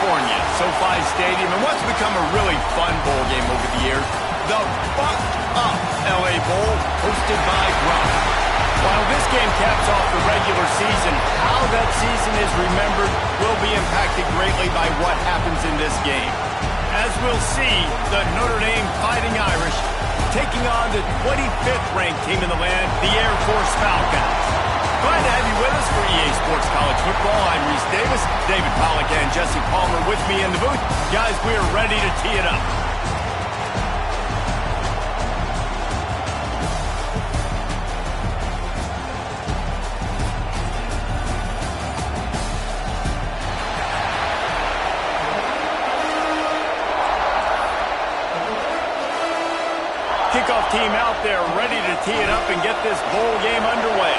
California, SoFi Stadium, and what's become a really fun bowl game over the years, the Buck Up LA Bowl, hosted by Gronk. While this game caps off the regular season, how that season is remembered will be impacted greatly by what happens in this game. As we'll see, the Notre Dame Fighting Irish taking on the 25th ranked team in the land, the Air Force Falcons. Glad to have you with us for EA Sports College Football. I'm Reese Davis, David Pollack and Jesse Palmer with me in the booth. Guys, we are ready to tee it up. Kickoff team out there ready to tee it up and get this bowl game underway.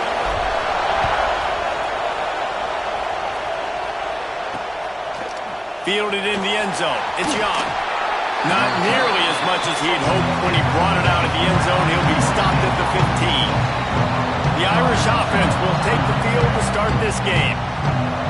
Fielded in the end zone. It's Young. Not nearly as much as he'd hoped when he brought it out of the end zone. He'll be stopped at the 15. The Irish offense will take the field to start this game.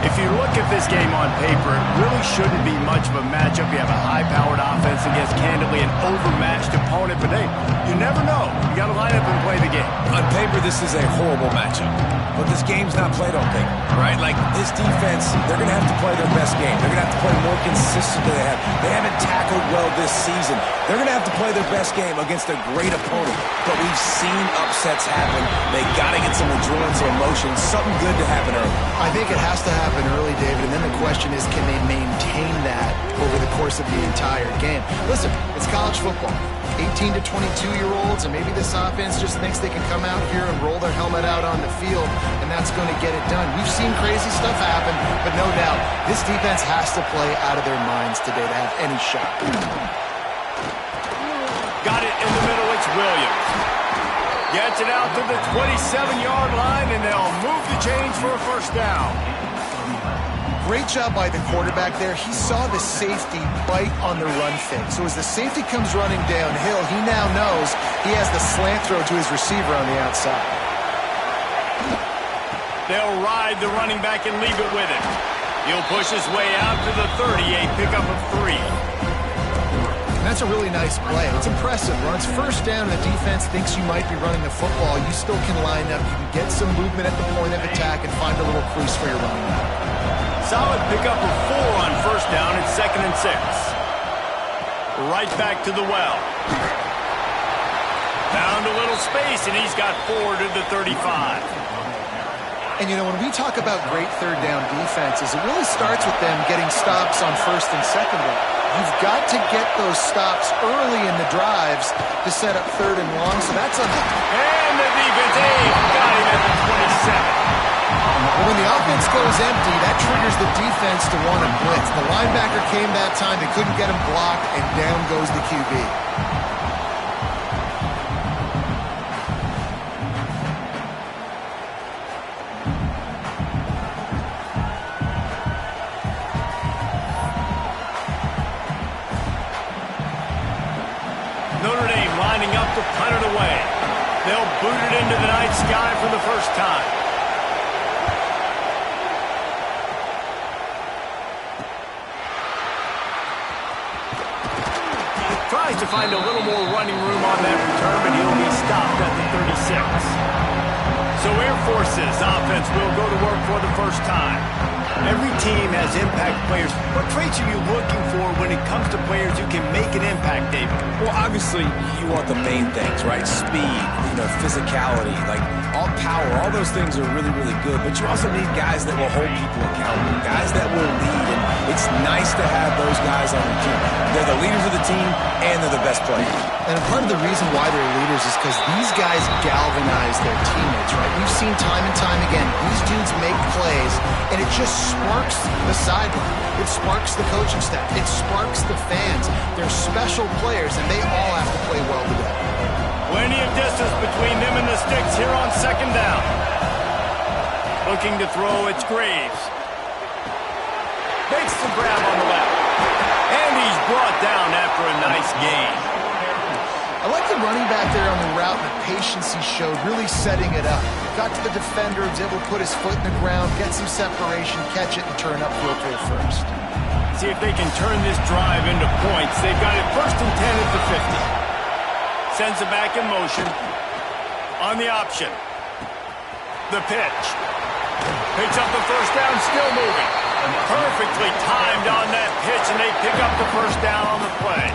If you look at this game on paper, it really shouldn't be much of a matchup. You have a high-powered offense against, candidly, an overmatched opponent. But, hey, you never know. You got to line up and play the game. On paper, this is a horrible matchup. But this game's not played on paper, right? Like, this defense, they're going to have to play their best game. They're going to have to play more consistently than they have. They haven't tackled well this season. They're going to have to play their best game against a great opponent. But we've seen upsets happen. They got to get some adrenaline, some emotion, something good to happen early. I think it has to happen early, David, and then the question is, can they maintain that over the course of the entire game? Listen, it's college football. 18 to 22-year-olds, and maybe this offense just thinks they can come out here and roll their helmet out on the field, and that's going to get it done. We've seen crazy stuff happen, but no doubt, this defense has to play out of their minds today to have any shot. Got it in the middle, it's Williams. Gets it out to the 27-yard line, and they'll move the chains for a first down. Great job by the quarterback there. He saw the safety bite on the run fake. So as the safety comes running downhill, he now knows he has the slant throw to his receiver on the outside. They'll ride the running back and leave it with him. He'll push his way out to the 38, pickup of 3. And that's a really nice play. It's impressive. When it's first down and the defense thinks you might be running the football, you still can line up. You can get some movement at the point of attack and find a little crease for your running back. Solid pickup of 4 on first down. It's 2nd and 6. Right back to the well. Found a little space, and he's got 4 to the 35. And, you know, when we talk about great third down defenses, it really starts with them getting stops on first and second down. You've got to get those stops early in the drives to set up third and long, so that's a... And the defense, got him at the 27. When the offense goes empty, that triggers the defense to want to blitz. The linebacker came that time. They couldn't get him blocked, and down goes the QB. Notre Dame lining up to punt it away. They'll boot it into the night sky for the first time. Tries to find a little more running room on that return, but he'll be stopped at the 36. So Air Force's offense will go to work for the first time. Every team has impact players. What traits are you looking for when it comes to players who can make an impact, David? Well, obviously, you want the main things, right? Speed, physicality, like all power, all those things are really, really good. But you also need guys that will hold people accountable, guys that will lead. And it's nice to have those guys on your team. They're the leaders of the team, and they're the best players. And part of the reason why they're leaders is because these guys galvanize their teammates, right? We've seen time and time again, these dudes make plays, and it just sparks the sideline. It sparks the coaching staff. It sparks the fans. They're special players, and they all have to play well together. Plenty of distance between them and the sticks here on second down. Looking to throw, it's Graves. Makes the grab on the left. And he's brought down after a nice gain. I like the running back there on the route and the patience he showed, really setting it up. Got to the defender, was able to put his foot in the ground, get some separation, catch it, and turn up for a first. See if they can turn this drive into points. They've got it 1st and 10 at the 50. Sends it back in motion. On the option. The pitch. Picks up the first down, still moving. Perfectly timed on that pitch, and they pick up the first down on the play.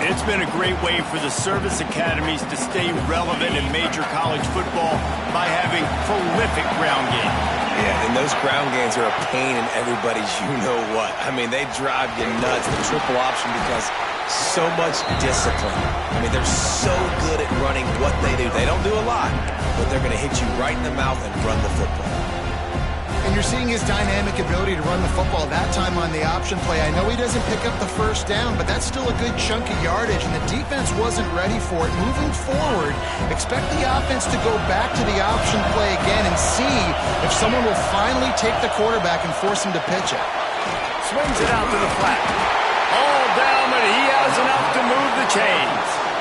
It's been a great way for the service academies to stay relevant in major college football by having prolific ground game. Yeah, and those ground games are a pain in everybody's you-know-what. I mean, they drive you nuts, the triple option, because so much discipline. I mean, they're so good at running what they do. They don't do a lot, but they're going to hit you right in the mouth and run the football. And you're seeing his dynamic ability to run the football, that time on the option play. I know he doesn't pick up the first down, but that's still a good chunk of yardage, and the defense wasn't ready for it. Moving forward, expect the offense to go back to the option play again and see if someone will finally take the quarterback and force him to pitch it. Swings it out to the flat. All down, but he has enough to move the chains.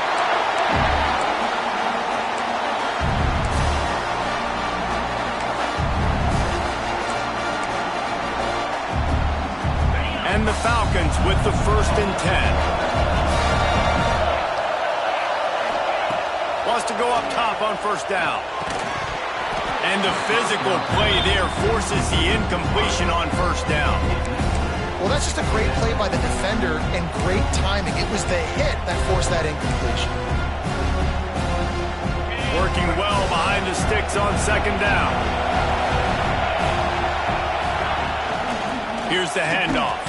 And the Falcons with the 1st and 10. Wants to go up top on first down. And the physical play there forces the incompletion on first down. Well, that's just a great play by the defender and great timing. It was the hit that forced that incompletion. Working well behind the sticks on 2nd down. Here's the handoff.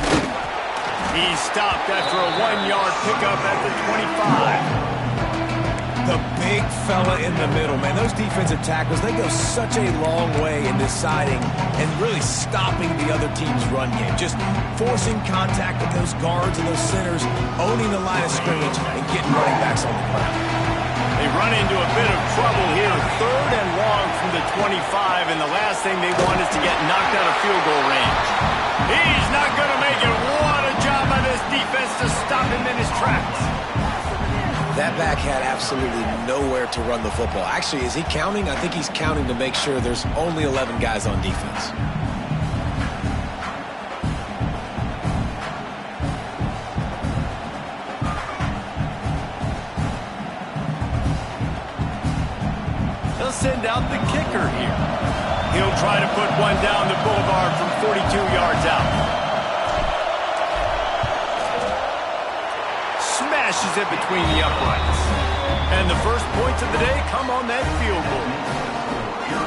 He's stopped after a 1-yard pickup at the 25. The big fella in the middle, man. Those defensive tackles, they go such a long way in deciding and really stopping the other team's run game. Just forcing contact with those guards and those centers, owning the line of scrimmage, and getting running backs on the ground. They run into a bit of trouble here. 3rd and long from the 25, and the last thing they want is to get knocked out of field goal range. He's not going to make it. What a job by this defense to stop him in his tracks. That back had absolutely nowhere to run the football. Actually, is he counting? I think he's counting to make sure there's only 11 guys on defense. They'll send out the kicker here. He'll try to put one down the boulevard from 42 yards out. Smashes it between the uprights. And the first points of the day come on that field goal.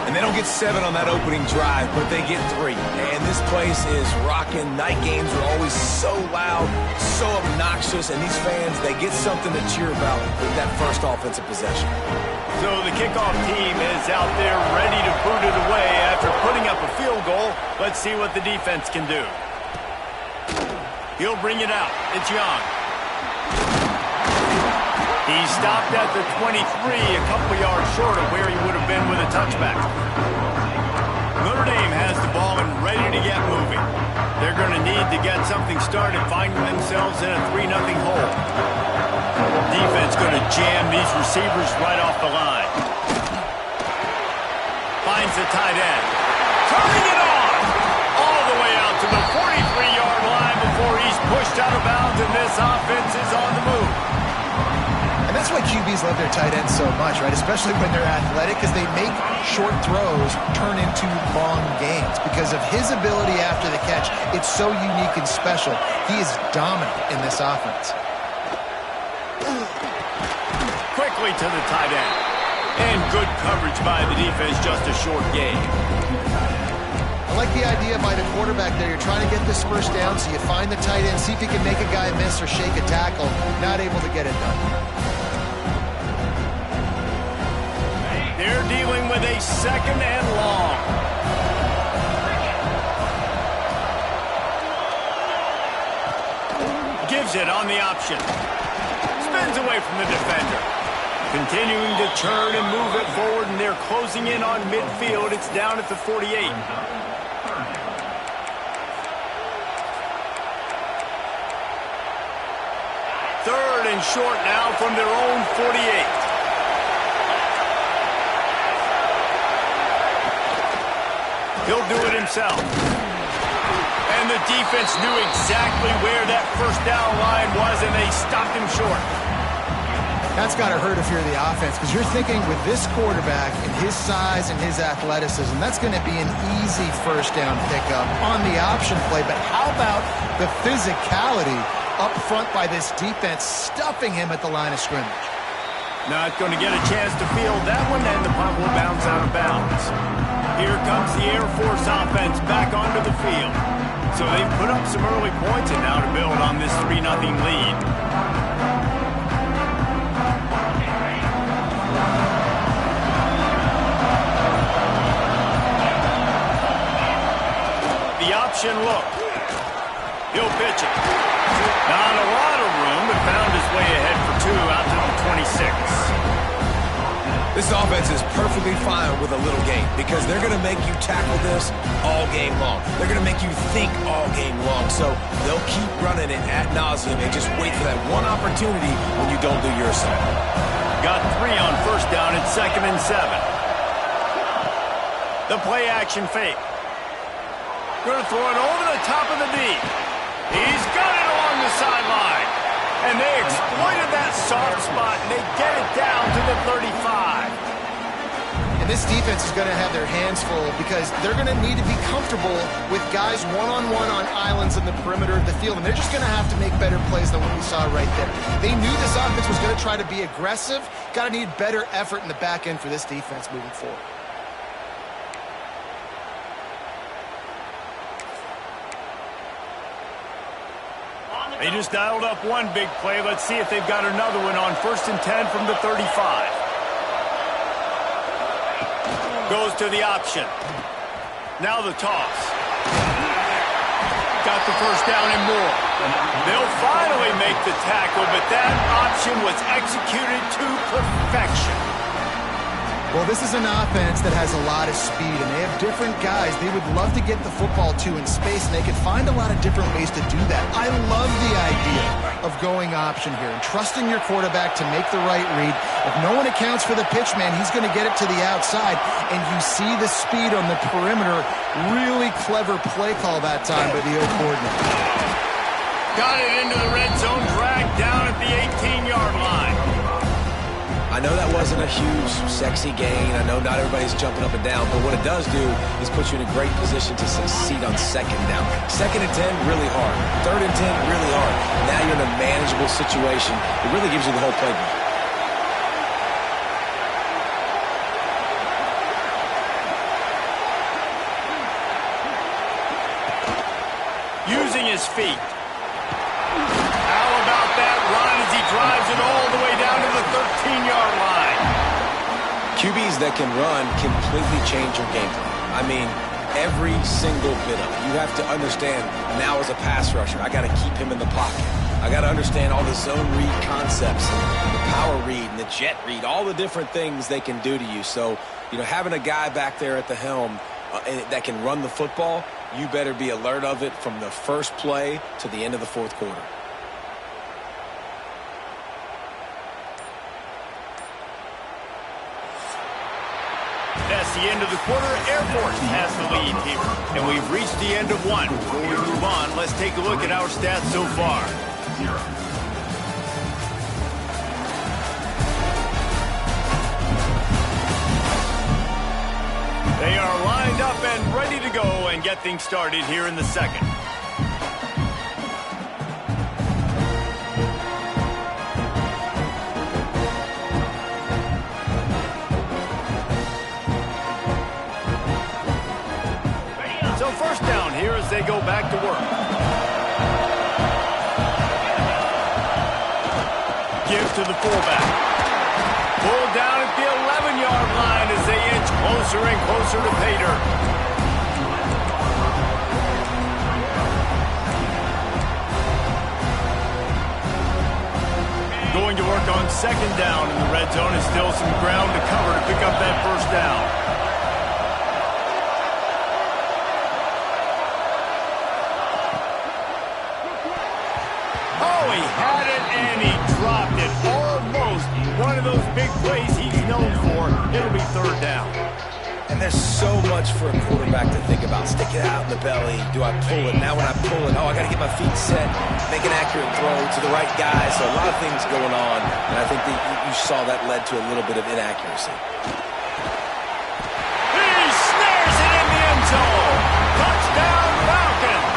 And they don't get 7 on that opening drive, but they get 3. And this place is rocking. Night games are always so loud, so obnoxious, and these fans, they get something to cheer about with that first offensive possession. So the kickoff team is out there ready to boot it away after putting up a field goal. Let's see what the defense can do. He'll bring it out. It's Young. He stopped at the 23, a couple yards short of where he would have been with a touchback. Notre Dame has the ball and ready to get moving. They're going to need to get something started, finding themselves in a 3-0 hole. Defense going to jam these receivers right off the line. Finds the tight end. Turning it on! All the way out to the 43-yard line before he's pushed out of bounds, and this offense is on the move. And that's why QBs love their tight ends so much, right? Especially when they're athletic, because they make short throws turn into long gains. Because of his ability after the catch, it's so unique and special. He is dominant in this offense. Quickly to the tight end. And good coverage by the defense, just a short gain. I like the idea by the quarterback there. You're trying to get this first down, so you find the tight end, see if you can make a guy miss or shake a tackle. Not able to get it done. They're dealing with a 2nd and long. Gives it on the option. Spins away from the defender. Continuing to turn and move it forward, and they're closing in on midfield. It's down at the 48. 3rd and short now from their own 48. He'll do it himself. And And the defense knew exactly where that first down line was, and they stopped him short. That's got to hurt if you're the offense, because you're thinking with this quarterback and his size and his athleticism, that's going to be an easy first down pickup on the option play. But how about the physicality up front by this defense, stuffing him at the line of scrimmage? Not going to get a chance to field that one, and the punt will bounce out of bounds. Here comes the Air Force offense back onto the field. So they've put up some early points, and now to build on this 3-0 lead. The option look. He'll pitch it. Not a lot of room, but found his way ahead for 2 out to the 26. This offense is perfectly fine with a little game because they're going to make you tackle this all game long. They're going to make you think all game long. So they'll keep running it ad nauseum and just wait for that one opportunity when you don't do your assignment. Got 3 on first down at 2nd and 7. The play action fake. Going to throw it over the top of the D. He's got it along the sideline. And they exploited that soft spot, and they get it down to the 35. And this defense is going to have their hands full because they're going to need to be comfortable with guys one-on-one on islands in the perimeter of the field, and they're just going to have to make better plays than what we saw right there. They knew this offense was going to try to be aggressive. Got to need better effort in the back end for this defense moving forward. They just dialed up one big play. Let's see if they've got another one on 1st and 10 from the 35. Goes to the option. Now the toss. Got the first down and more. They'll finally make the tackle, but that option was executed to perfection. Well, this is an offense that has a lot of speed, and they have different guys they would love to get the football to in space, and they can find a lot of different ways to do that. I love the idea of going option here and trusting your quarterback to make the right read. If no one accounts for the pitch man, he's going to get it to the outside, and you see the speed on the perimeter. Really clever play call that time by the O coordinator. Got it into the red zone, dragged down at the 18-yard line. I know that wasn't a huge, sexy gain. I know not everybody's jumping up and down, but what it does do is put you in a great position to succeed on 2nd down. 2nd and 10, really hard. 3rd and 10, really hard. Now you're in a manageable situation. It really gives you the whole playbook. Using his feet. How about that run as he drives it all the way down to the 13-yard line? QBs that can run completely change your game plan. I mean, every single bit of it. You have to understand now as a pass rusher, I got to keep him in the pocket. I got to understand all the zone read concepts and the power read and the jet read, all the different things they can do to you. So, you know, having a guy back there at the helm that can run the football, you better be alert of it from the first play to the end of the 4th quarter. That's the end of the quarter. Air Force has the lead here. And we've reached the end of one. Before we move on, let's take a look at our stats so far. They are lined up and ready to go and get things started here in the 2nd. So first down here as they go back to work. Give to the fullback. Pulled down at the 11-yard line as they inch closer and closer to pay dirt. Going to work on 2nd down in the red zone, and still some ground to cover to pick up that first down. Oh, he had it and he dropped it. Almost one of those big plays he's known for. It'll be 3rd down. And And there's so much for a quarterback to think about. Stick it out in the belly. Do I pull it? Now when I pull it, oh, I got to get my feet set. Make an accurate throw to the right guy. So a lot of things going on. And I think that you saw that led to a little bit of inaccuracy. He snares it in the end zone. Touchdown, Falcons.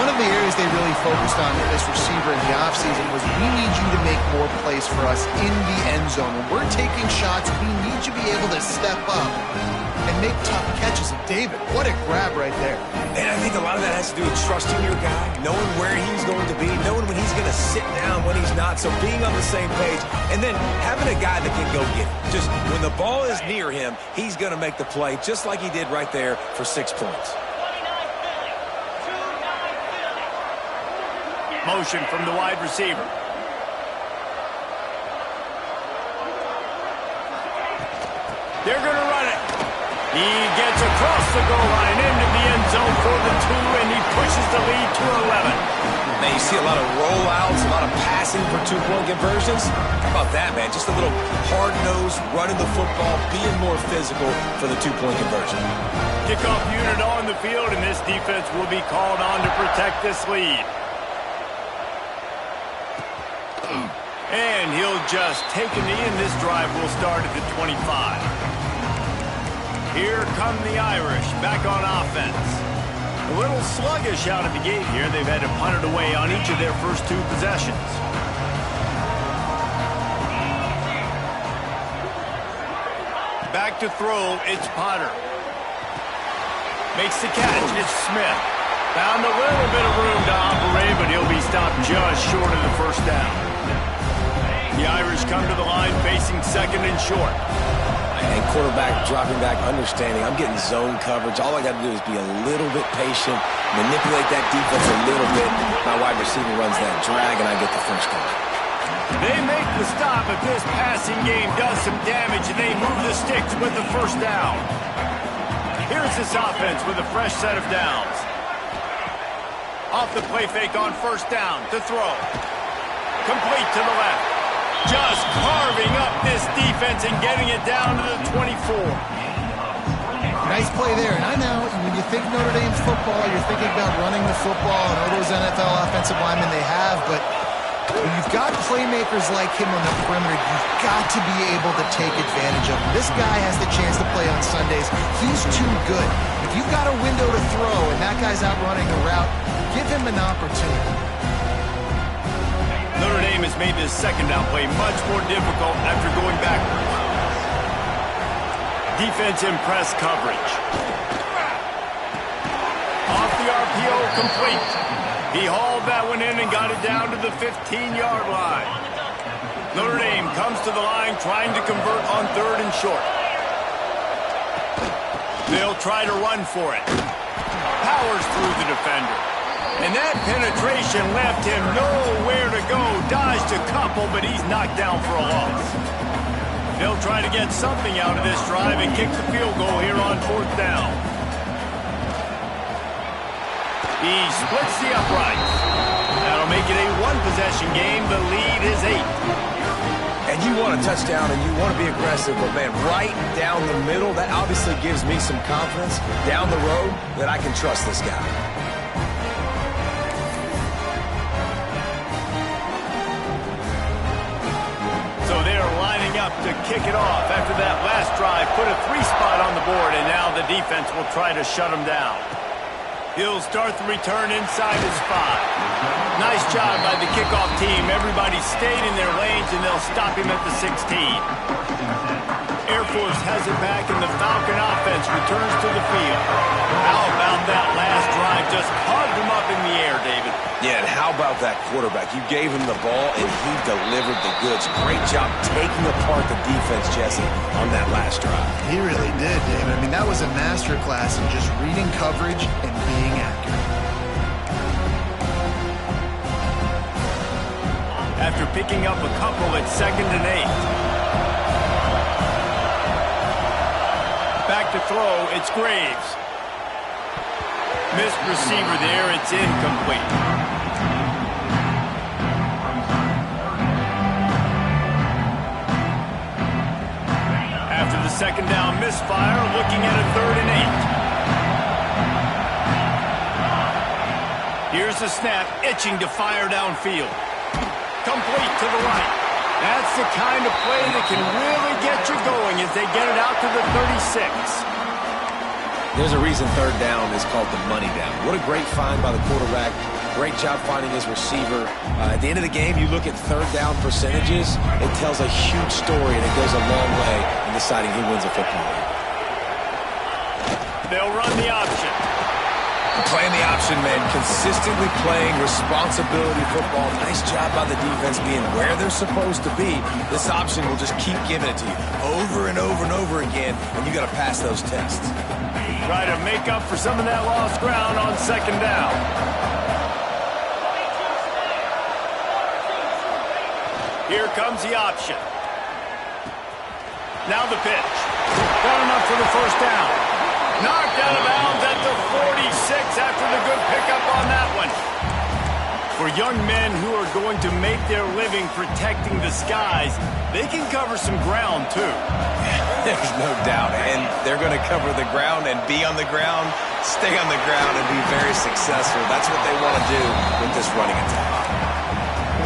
One of the areas they really focused on this receiver in the offseason was we need you to make more plays for us in the end zone. When we're taking shots, we need you to be able to step up and make tough catches. And David, what a grab right there. And I think a lot of that has to do with trusting your guy, knowing where he's going to be, knowing when he's going to sit down, when he's not. So being on the same page, and then having a guy that can go get it. Just when the ball is near him, he's going to make the play, just like he did right there for 6 points. Motion from the wide receiver. They're going to run it. He gets across the goal line into the end zone for the 2, and he pushes the lead to 11. Man, you see a lot of rollouts, a lot of passing for 2-point conversions. How about that, man? Just a little hard-nosed, running the football, being more physical for the 2-point conversion. Kickoff unit on the field, and this defense will be called on to protect this lead. And he'll just take a knee, and this drive will start at the 25. Here come the Irish back on offense. A little sluggish out of the gate here. They've had to punt it away on each of their first 2 possessions. Back to throw, it's Potter. Makes the catch, it's Smith. Found a little bit of room to operate, but he'll be stopped just short of the first down. The Irish come to the line facing 2nd and short. And quarterback dropping back, understanding I'm getting zone coverage. All I got to do is be a little bit patient, manipulate that defense a little bit. My wide receiver runs that drag, and I get the first down. They make the stop, but this passing game does some damage, and they move the sticks with the first down. Here's this offense with a fresh set of downs. Off the play fake on first down to throw. Complete to the left. Just carving up this defense and getting it down to the 24. Nice play there. And I know when you think Notre Dame football, you're thinking about running the football and all those NFL offensive linemen they have. But when you've got playmakers like him on the perimeter, you've got to be able to take advantage of him. This guy has the chance to play on Sundays. He's too good. If you've got a window to throw and that guy's out running a route, give him an opportunity. Notre Dame has made this second down play much more difficult after going backwards. Defense in press coverage. Off the RPO, complete. He hauled that one in and got it down to the 15-yard line. Notre Dame comes to the line trying to convert on 3rd and short. They'll try to run for it. Powers through the defender. And that penetration left him nowhere to go. Dodged a couple, but he's knocked down for a loss. They'll try to get something out of this drive and kick the field goal here on 4th down. He splits the uprights. That'll make it a 1-possession game. The lead is 8. And you want a touchdown and you want to be aggressive, but man, right down the middle, that obviously gives me some confidence down the road that I can trust this guy. So they're lining up to kick it off after that last drive. Put a 3-spot on the board, and now the defense will try to shut them down. He'll start the return inside his 5. Nice job by the kickoff team. Everybody stayed in their lanes, and they'll stop him at the 16. Air Force has it back, and the Falcon offense returns to the field. How about that last drive? Just carved him up in the air, David. Yeah, and how about that quarterback? You gave him the ball, and he delivered the goods. Great job taking apart the defense, Jesse, on that last drive. He really did, David. I mean, that was a masterclass in just reading coverage and being accurate. After picking up a couple at 2nd and 8. Back to throw, it's Graves. Missed receiver there, it's incomplete. After the second down misfire, looking at a 3rd and 8. Here's the snap, itching to fire downfield. Complete to the right. That's the kind of play that can really get you going as they get it out to the 36. There's a reason 3rd down is called the money down. What a great find by the quarterback. Great job finding his receiver. At the end of the game, you look at 3rd down percentages. It tells a huge story, and it goes a long way in deciding who wins a football game. They'll run the option. Playing the option, man. Consistently playing responsibility football. Nice job by the defense being where they're supposed to be. This option will just keep giving it to you over and over and over again, and you got to pass those tests. Try to make up for some of that lost ground on 2nd down. Here comes the option. Now the pitch. Got enough for the 1st down. Knocked out of bounds at the 46 after the good pickup on that one. For young men who are going to make their living protecting the skies, they can cover some ground too. There's no doubt, and they're going to cover the ground and be on the ground, stay on the ground, and be very successful. That's what they want to do with this running attack.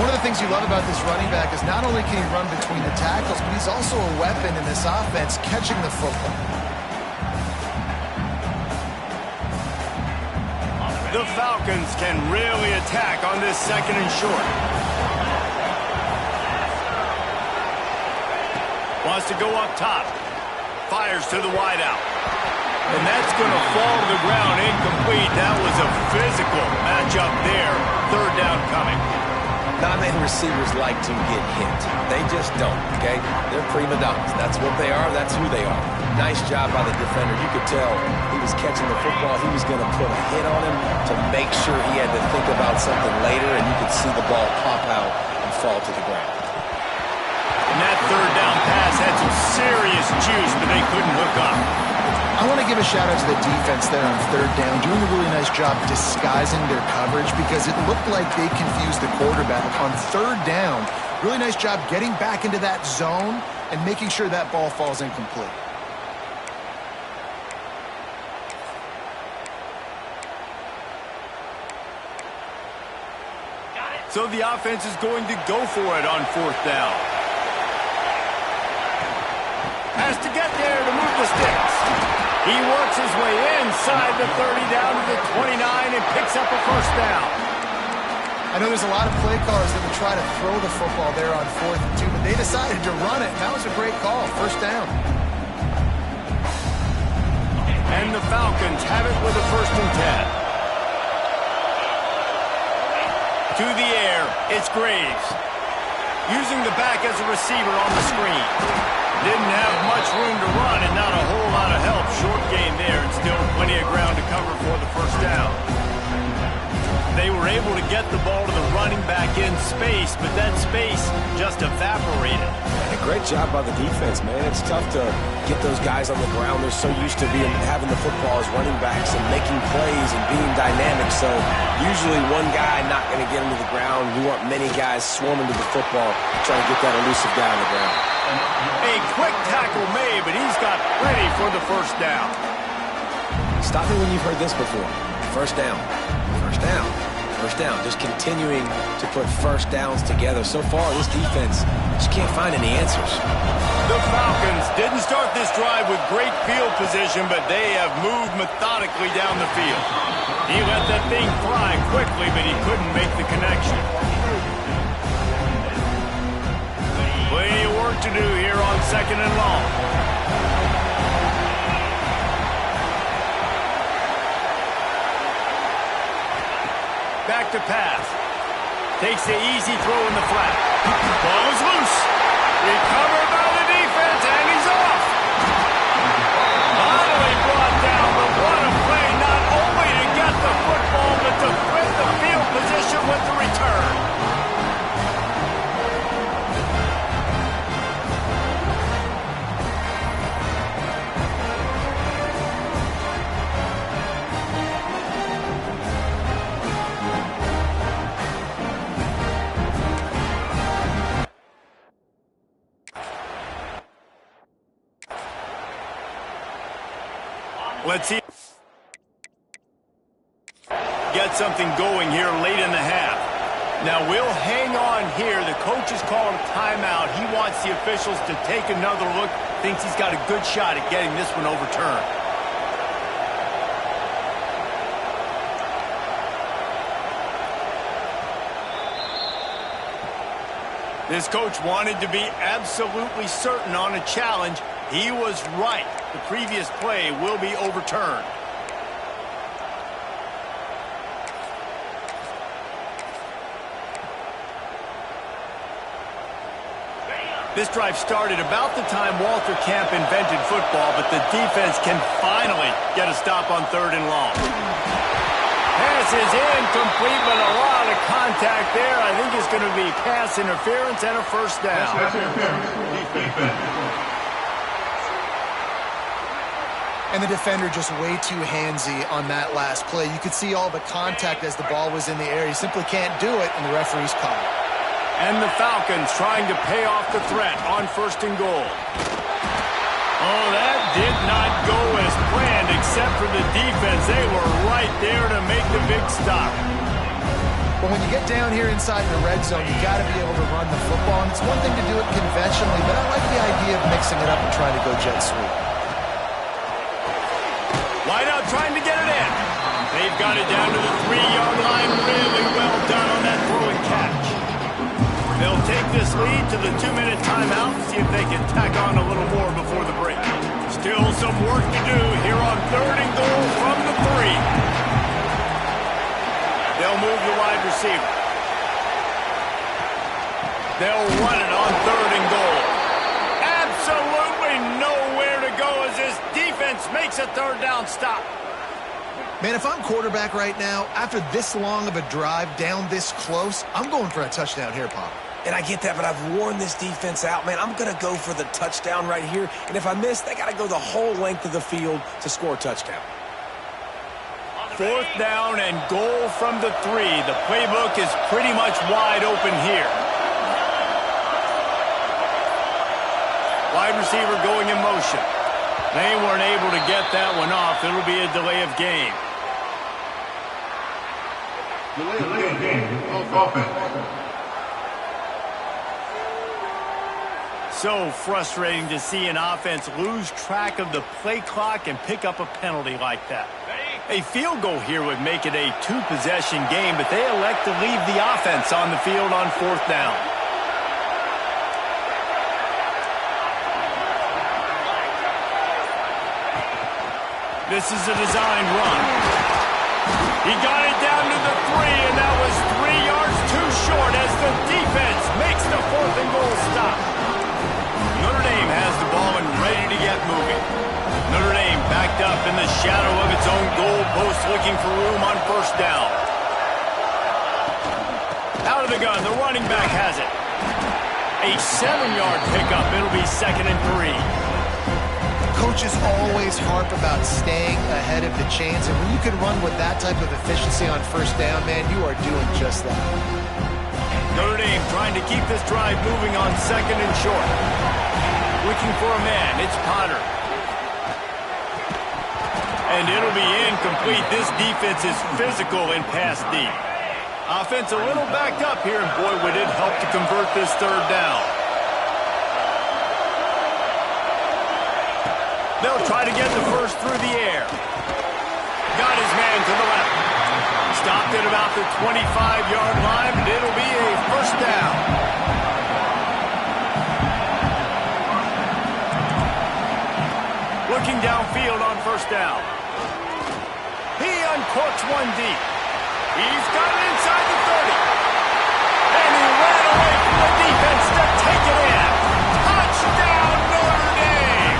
One of the things you love about this running back is not only can he run between the tackles, but he's also a weapon in this offense, catching the football. The Falcons can really attack on this 2nd and short. Wants to go up top. Fires to the wideout. And that's going to fall to the ground incomplete. That was a physical matchup there. 3rd down coming. Not many receivers like to get hit. They just don't, okay? They're prima donnas. That's what they are. That's who they are. Nice job by the defender. You could tell he was catching the football. He was going to put a hit on him to make sure he had to think about something later, and you could see the ball pop out and fall to the ground. And that 3rd down pass had some serious juice, but they couldn't hook up. I want to give a shout-out to the defense there on 3rd down, doing a really nice job disguising their coverage because it looked like they confused the quarterback on 3rd down. Really nice job getting back into that zone and making sure that ball falls incomplete. So the offense is going to go for it on 4th down. Has to get there to move the sticks. He works his way inside the 30 down to the 29 and picks up a 1st down. I know there's a lot of play callers that would try to throw the football there on 4th and 2, but they decided to run it. That was a great call. 1st down. And the Falcons have it with a 1st and 10. To the air, it's Graves. Using the back as a receiver on the screen. Didn't have much room to run and not a whole lot of help. Short gain there and still plenty of ground to cover for the 1st down. They were able to get the ball to the running back in space, but that space just evaporated. And a great job by the defense, man. It's tough to get those guys on the ground. They're so used to having the football as running backs and making plays and being dynamic. So usually one guy not going to get him to the ground. You want many guys swarming to the football, trying to get that elusive guy on the ground. A quick tackle made, but he's got plenty for the 1st down. Stop me when you've heard this before. 1st down. 1st down. 1st down. Just continuing to put 1st downs together. So far, this defense just can't find any answers. The Falcons didn't start this drive with great field position, but they have moved methodically down the field. He let that thing fly quickly, but he couldn't make the connection. Plenty of work to do here on 2nd and long. Back to pass. Takes the easy throw in the flat. Ball is loose. Recovered by the defense, and he's off. Finally brought down, but what a play, not only to get the football, but to flip the field position with the return. Let's see. Get something going here late in the half. Now we'll hang on here. The coach is calling a timeout. He wants the officials to take another look. Thinks he's got a good shot at getting this one overturned. This coach wanted to be absolutely certain on a challenge. He was right. The previous play will be overturned. This drive started about the time Walter Camp invented football, but the defense can finally get a stop on 3rd and long. Pass is incomplete, but a lot of contact there. I think it's going to be pass interference and a first down. And the defender just way too handsy on that last play. You could see all the contact as the ball was in the air. He simply can't do it, and the referee's caught it. And the Falcons trying to pay off the threat on 1st and goal. Oh, that did not go as planned, except for the defense. They were right there to make the big stop. But when you get down here inside the red zone, you got to be able to run the football. And it's one thing to do it conventionally, but I like the idea of mixing it up and trying to go jet sweep. Wide out trying to get it in. They've got it down to the 3-yard line. Really well done on that throw and catch. They'll take this lead to the 2-minute timeout, see if they can tack on a little more before the break. Still some work to do here on 3rd and goal from the 3. They'll move the wide receiver. They'll run it on 3rd and goal. Absolutely nowhere to go as this defense makes a 3rd down stop. Man, if I'm quarterback right now, after this long of a drive down this close, I'm going for a touchdown here, Pop. And I get that, but I've worn this defense out, man. I'm going to go for the touchdown right here. And if I miss, they got to go the whole length of the field to score a touchdown. 4th down and goal from the 3. The playbook is pretty much wide open here. Wide receiver going in motion. They weren't able to get that one off. It'll be a delay of game. Delay of game of offense. So frustrating to see an offense lose track of the play clock and pick up a penalty like that. A field goal here would make it a 2-possession game, but they elect to leave the offense on the field on 4th down. This is a designed run. He got it down to the 3, and that was 3 yards too short as the defense makes the 4th and goal stop. Notre Dame has the ball and ready to get moving. Notre Dame backed up in the shadow of its own goal post, looking for room on 1st down. Out of the gun, the running back has it. A 7-yard pickup. It'll be 2nd and 3. Coaches always harp about staying ahead of the chains, and when you can run with that type of efficiency on 1st down, man, you are doing just that. Notre Dame trying to keep this drive moving on 2nd and short. Looking for a man. It's Potter. And it'll be incomplete. This defense is physical in pass deep. Offense a little backed up here, and boy, would it help to convert this 3rd down. They'll try to get the first through the air. Got his man to the left. Stopped at about the 25-yard line, but it'll be a 1st down. Looking downfield on 1st down. He uncorks one deep. He's got it inside the 30. And he ran away from the defense to take it in. Touchdown, Notre Dame!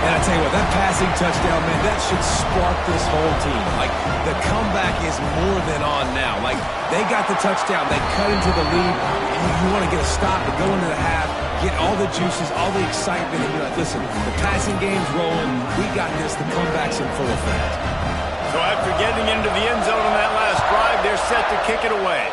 And I tell you what, that passing touchdown, man, that should spark this whole team. Like, the comeback is more than on now. Like, they got the touchdown. They cut into the lead. You want to get a stop and go into the half, get all the juices, all the excitement, and be like, listen, the passing game's rolling. We got this. The comeback's in full effect. So after getting into the end zone on that last drive, they're set to kick it away.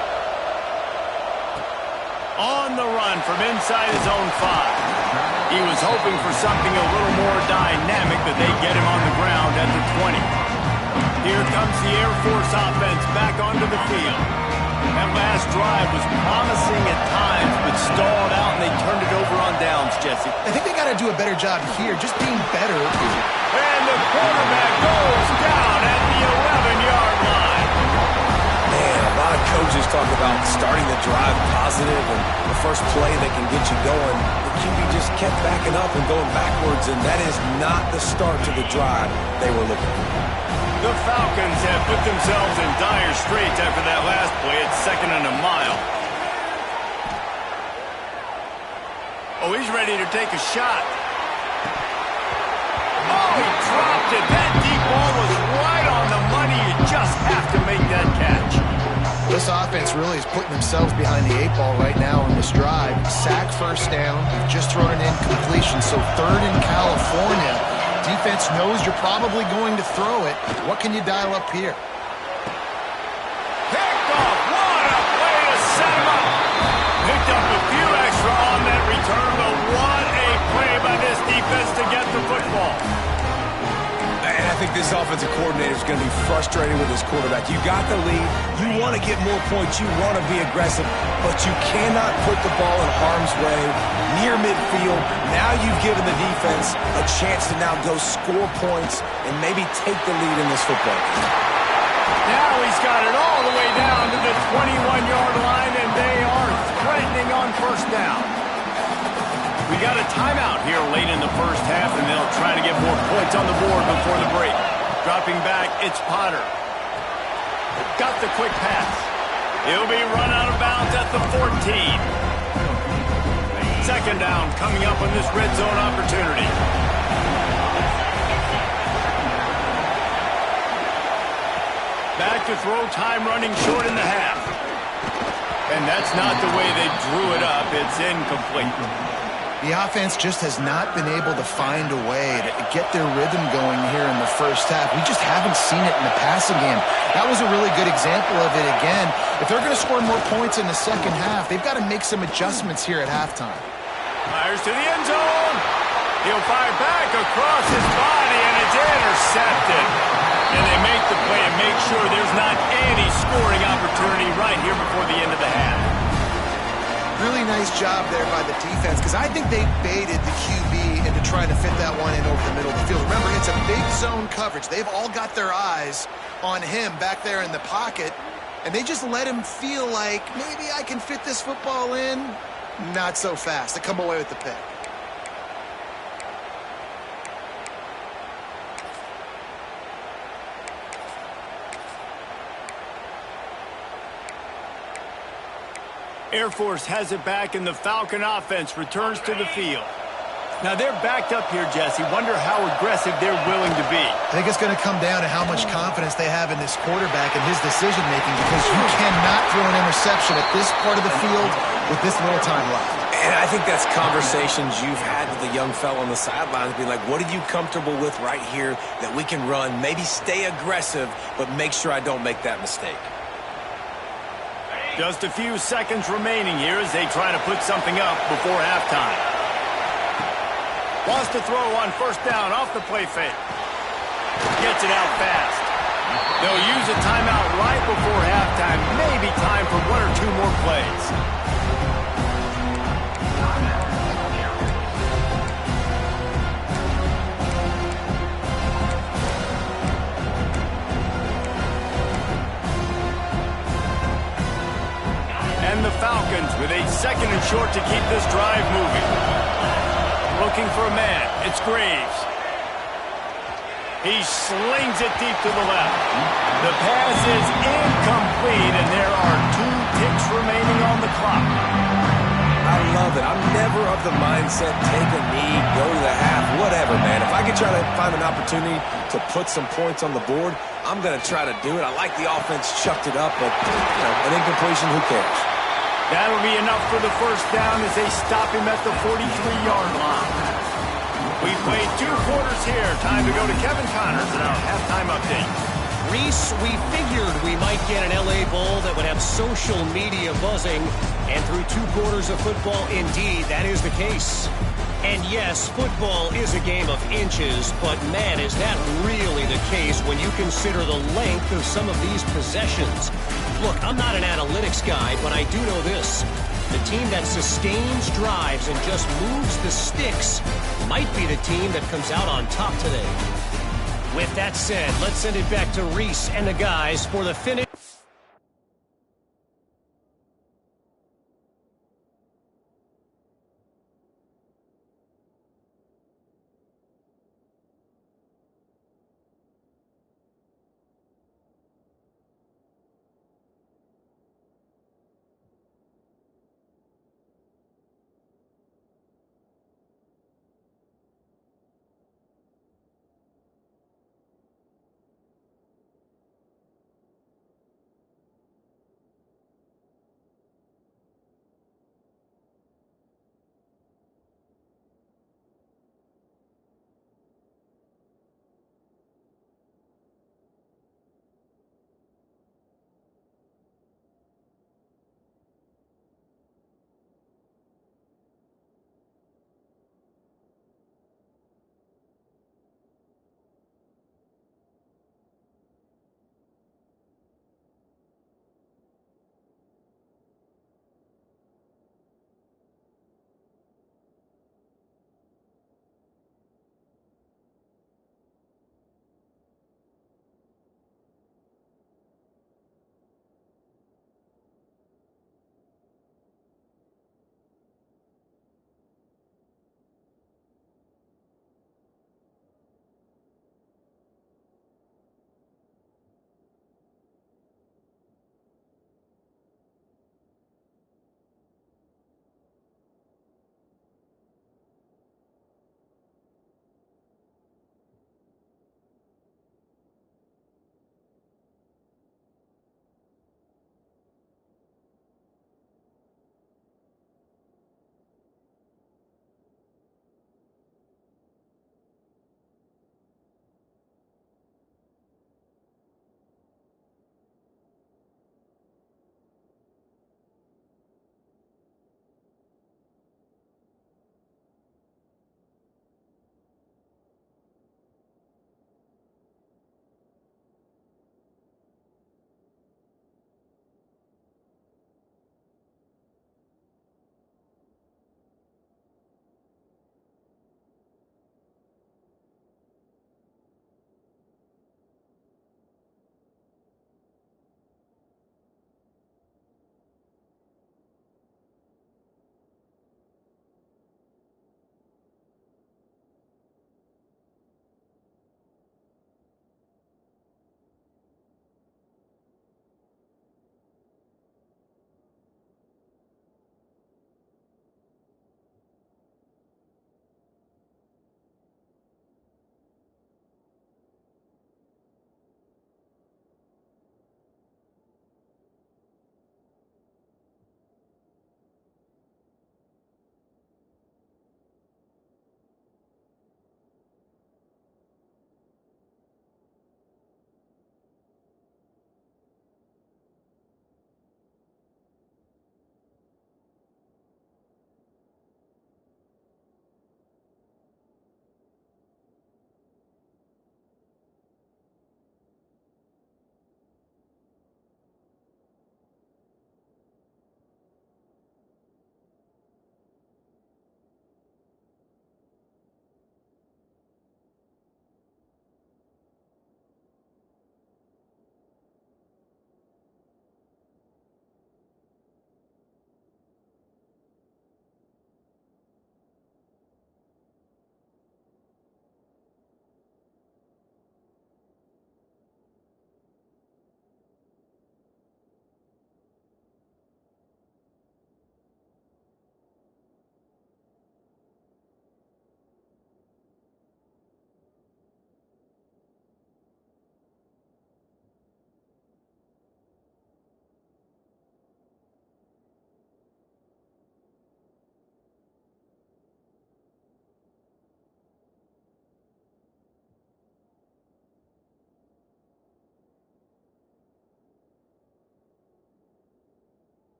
On the run from inside his own 5. He was hoping for something a little more dynamic, that they get him on the ground at the 20. Here comes the Air Force offense back onto the field. That last drive was promising at times, but stalled out, and they turned it over on downs, Jesse. I think they got to do a better job here, just being better. And the quarterback goes down at the 11-yard line. Man, a lot of coaches talk about starting the drive positive and the first play that can get you going. The QB just kept backing up and going backwards, and that is not the start to the drive they were looking for. The Falcons have put themselves in dire straits after that last play. It's 2nd and a mile. Oh, he's ready to take a shot. Oh, he dropped it. That deep ball was right on the money. You just have to make that catch. This offense really is putting themselves behind the 8 ball right now on this drive. Sack, first down. You've just thrown an incompletion, so 3rd in California. Defense knows you're probably going to throw it. What can you dial up here? Picked off. What a way to set him up. Picked up a few extra on that return, but what a play by this defense to get the football. And I think this offensive coordinator is going to be frustrated with his quarterback. You got the lead. You want to get more points. You want to be aggressive, but you cannot put the ball in harm's way near midfield. Now you've given the defense a chance to now go score points and maybe take the lead in this football game. Now he's got it all the way down to the 21-yard line, and they are threatening on first down. We got a timeout here late in the first half, and they'll try to get more points on the board before the break. Dropping back, it's Potter. Got the quick pass. He'll be run out of bounds at the 14. 2nd down coming up on this red zone opportunity. Back to throw, time running short in the half. And that's not the way they drew it up. It's incomplete. The offense just has not been able to find a way to get their rhythm going here in the first half. We just haven't seen it in the passing game. That was a really good example of it again. If they're going to score more points in the second half, they've got to make some adjustments here at halftime. Fires to the end zone. He'll fire back across his body, and it's intercepted. And they make the play and make sure there's not any scoring opportunity right here before the end of the half. Really nice job there by the defense, because I think they baited the QB into trying to fit that one in over the middle of the field. Remember, it's a big zone coverage. They've all got their eyes on him back there in the pocket, and they just let him feel like, maybe I can fit this football in. Not so fast. They come away with the pick. Air Force has it back, and the Falcon offense returns to the field. Now they're backed up here, Jesse. Wonder how aggressive they're willing to be. I think it's going to come down to how much confidence they have in this quarterback and his decision-making, because you cannot throw an interception at this part of the field with this little time left. And I think that's conversations you've had with the young fella on the sidelines, being like, what are you comfortable with right here that we can run? Maybe stay aggressive, but make sure I don't make that mistake. Just a few seconds remaining here as they try to put something up before halftime. Wants to throw on first down off the play fake. Gets it out fast. They'll use a timeout right before halftime. Maybe time for 1 or 2 more plays. And the Falcons with a 2nd and short to keep this drive moving. Looking for a man. It's Graves. He slings it deep to the left. The pass is incomplete, and there are 2 ticks remaining on the clock. I love it. I'm never of the mindset, take a knee, go to the half, whatever, man. If I can try to find an opportunity to put some points on the board, I'm going to try to do it. I like the offense chucked it up, but an incompletion, who cares? That'll be enough for the first down as they stop him at the 43-yard line. We played 2 quarters here. Time to go to Kevin Connors in our halftime update. Reese, we figured we might get an LA Bowl that would have social media buzzing, and through 2 quarters of football, indeed, that is the case. And yes, football is a game of inches, but man, is that really the case when you consider the length of some of these possessions. Look, I'm not an analytics guy, but I do know this. The team that sustains drives and just moves the sticks might be the team that comes out on top today. With that said, let's send it back to Reese and the guys for the finish.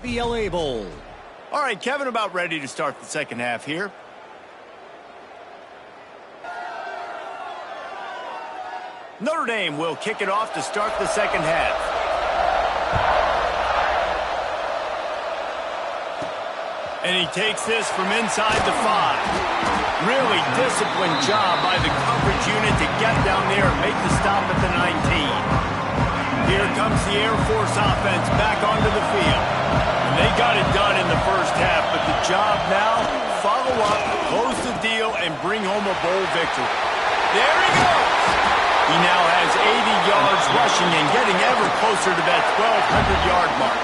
The LA Bowl. All right, Kevin, about ready to start the second half here. Notre Dame will kick it off to start the second half. And he takes this from inside the 5. Really disciplined job by the coverage unit to get down there and make the stop at the 19. Here comes the Air Force offense back onto the field. And they got it done in the first half, but the job now, follow up, close the deal, and bring home a bowl victory. There he goes! He now has 80 yards rushing and getting ever closer to that 1,200-yard mark.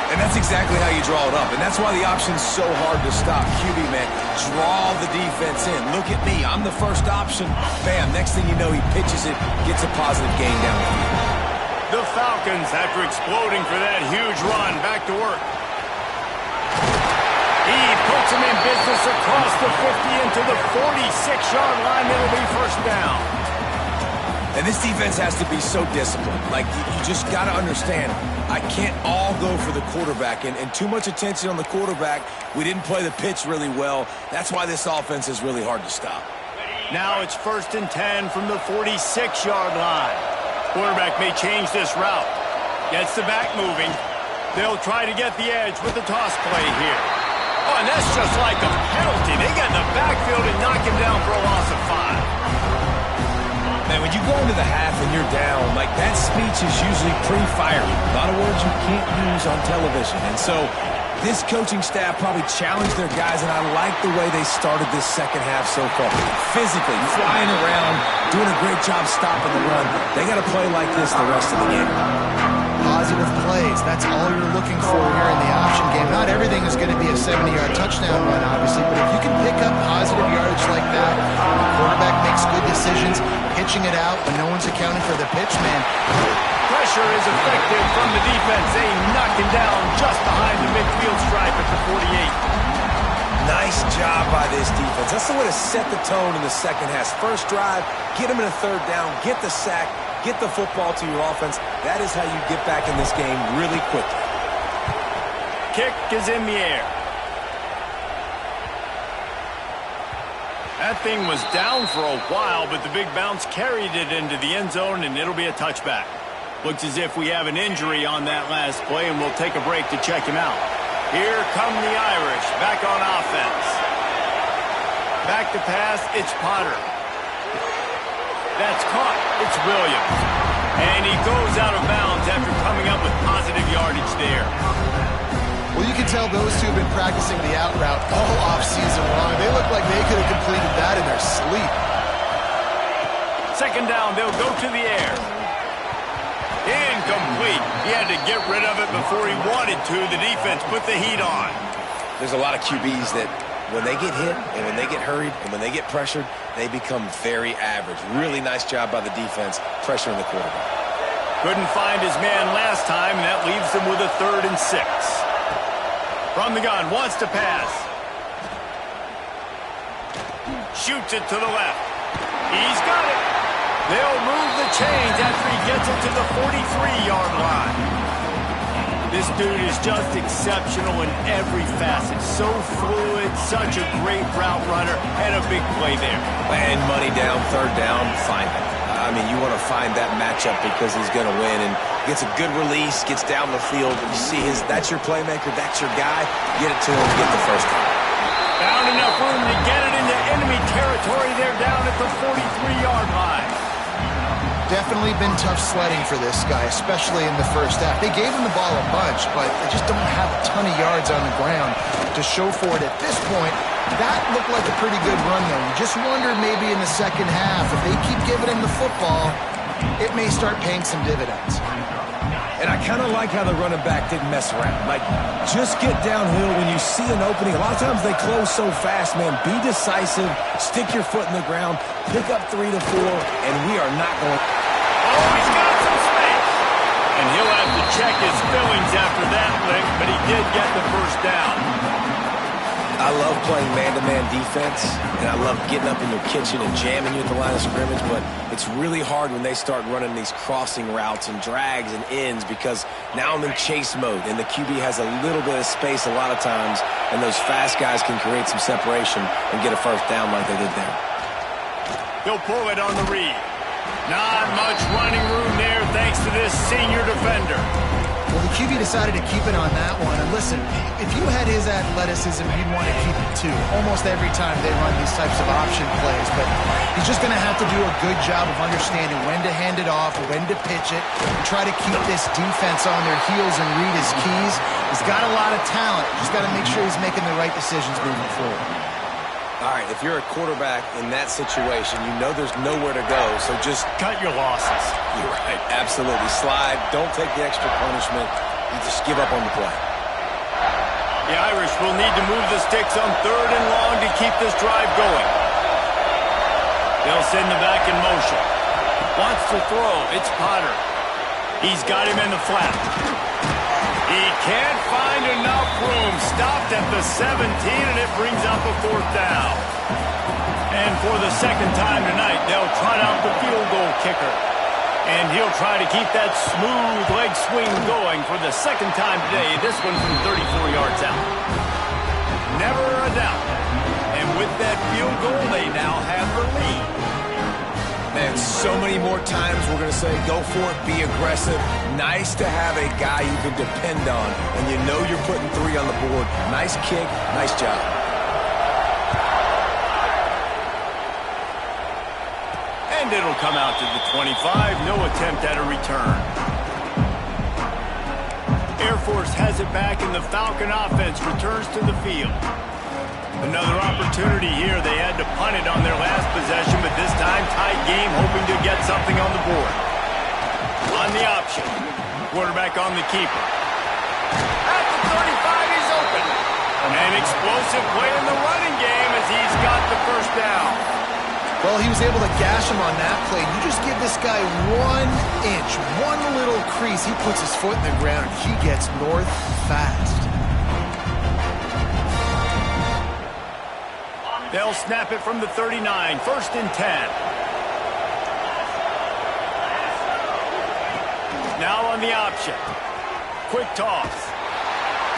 And that's exactly how you draw it up. And that's why the option's so hard to stop. QB, man, draw the defense in. Look at me. I'm the first option. Bam, next thing you know, he pitches it, gets a positive gain down the field. The Falcons, after exploding for that huge run, back to work. He puts him in business across the 50 into the 46-yard line. It'll be first down. And this defense has to be so disciplined. Like, you just got to understand, I can't all go for the quarterback. And too much attention on the quarterback. We didn't play the pitch really well. That's why this offense is really hard to stop. Now it's 1st and 10 from the 46-yard line. Quarterback may change this route. Gets the back moving. They'll try to get the edge with the toss play here. Oh, and that's just like a penalty. They get in the backfield and knock him down for a loss of 5. Man, when you go into the half and you're down, like, that speech is usually pre-firing. A lot of words you can't use on television. And so this coaching staff probably challenged their guys, and I like the way they started this second half so far. Physically, flying around, doing a great job stopping the run. They got to play like this the rest of the game. Positive plays. That's all you're looking for here in the option game. Not everything is going to be a 70-yard touchdown run, obviously, but if you can pick up positive yardage like that, the quarterback makes good decisions, pitching it out when no one's accounting for the pitch, man. Pressure is effective from the defense. They knock him down just behind the midfield stripe at the 48. Nice job by this defense. That's the way to set the tone in the second half. First drive, get them in a third down, get the sack, get the football to your offense. That is how you get back in this game really quickly. Kick is in the air. That thing was down for a while, but the big bounce carried it into the end zone, and it'll be a touchback. Looks as if we have an injury on that last play, and we'll take a break to check him out. Here come the Irish, back on offense. Back to pass, it's Potter. That's caught, it's Williams. And he goes out of bounds after coming up with positive yardage there. Well, you can tell those two have been practicing the out route all offseason long. They look like they could have completed that in their sleep. Second down, they'll go to the air. Incomplete. He had to get rid of it before he wanted to. The defense put the heat on. There's a lot of QBs that when they get hit and when they get hurried and when they get pressured, they become very average. Really nice job by the defense pressuring the quarterback. Couldn't find his man last time, and that leaves them with a 3rd and 6. From the gun, wants to pass. Shoots it to the left. He's got it. They'll move the chains after he gets it to the 43-yard line. This dude is just exceptional in every facet. So fluid, such a great route runner, and a big play there. And money down, third down, find it. I mean, you want to find that matchup because he's going to win, and gets a good release, gets down the field. You see that's your playmaker, that's your guy. Get it to him, get the first down. Found enough room to get it into enemy territory there down at the 43-yard line. Definitely been tough sledding for this guy, especially in the first half. They gave him the ball a bunch, but they just don't have a ton of yards on the ground to show for it at this point. That looked like a pretty good run, though. You just wonder maybe in the second half, if they keep giving him the football, it may start paying some dividends. And I kind of like how the running back didn't mess around. Like, just get downhill when you see an opening. A lot of times they close so fast, man. Be decisive, stick your foot in the ground, pick up 3 to 4, and we are not going. Oh, he's got some space. And he'll have to check his fillings after that lick, but he did get the first down. I love playing man-to-man defense, and I love getting up in your kitchen and jamming you at the line of scrimmage, but it's really hard when they start running these crossing routes and drags and ends because now I'm in chase mode, and the QB has a little bit of space a lot of times, and those fast guys can create some separation and get a first down like they did there. He'll pull it on the read. Not much running room there thanks to this senior defender. Well, the QB decided to keep it on that one. And listen, if you had his athleticism, you'd want to keep it too. Almost every time they run these types of option plays. But he's just going to have to do a good job of understanding when to hand it off, when to pitch it, and try to keep this defense on their heels and read his keys. He's got a lot of talent. Just got to make sure he's making the right decisions moving forward. All right, if you're a quarterback in that situation, you know there's nowhere to go, so just cut your losses. You're right, absolutely. Slide, don't take the extra punishment. You just give up on the play. The Irish will need to move the sticks on 3rd and long to keep this drive going. They'll send the back in motion. Wants to throw, it's Potter. He's got him in the flat. He can't find enough room. Stopped at the 17, and it brings up a 4th down. And for the second time tonight, they'll trot out the field goal kicker. And he'll try to keep that smooth leg swing going for the second time today, this one from 34 yards out. Never a doubt. And with that field goal, they now have the lead. Man, so many more times we're going to say, go for it, be aggressive. Nice to have a guy you can depend on, and you know you're putting 3 on the board. Nice kick, nice job. And it'll come out to the 25, no attempt at a return. Air Force has it back, and the Falcon offense returns to the field. Another opportunity here. They had to punt it on their last possession, but this time tight game, hoping to get something on the board. On the option. Quarterback on the keeper. At the 35, he's open. An explosive play in the running game as he's got the first down. Well, he was able to gash him on that play. You just give this guy 1 inch, one little crease. He puts his foot in the ground, and he gets north fast. They'll snap it from the 39, 1st and 10. Now on the option. Quick toss.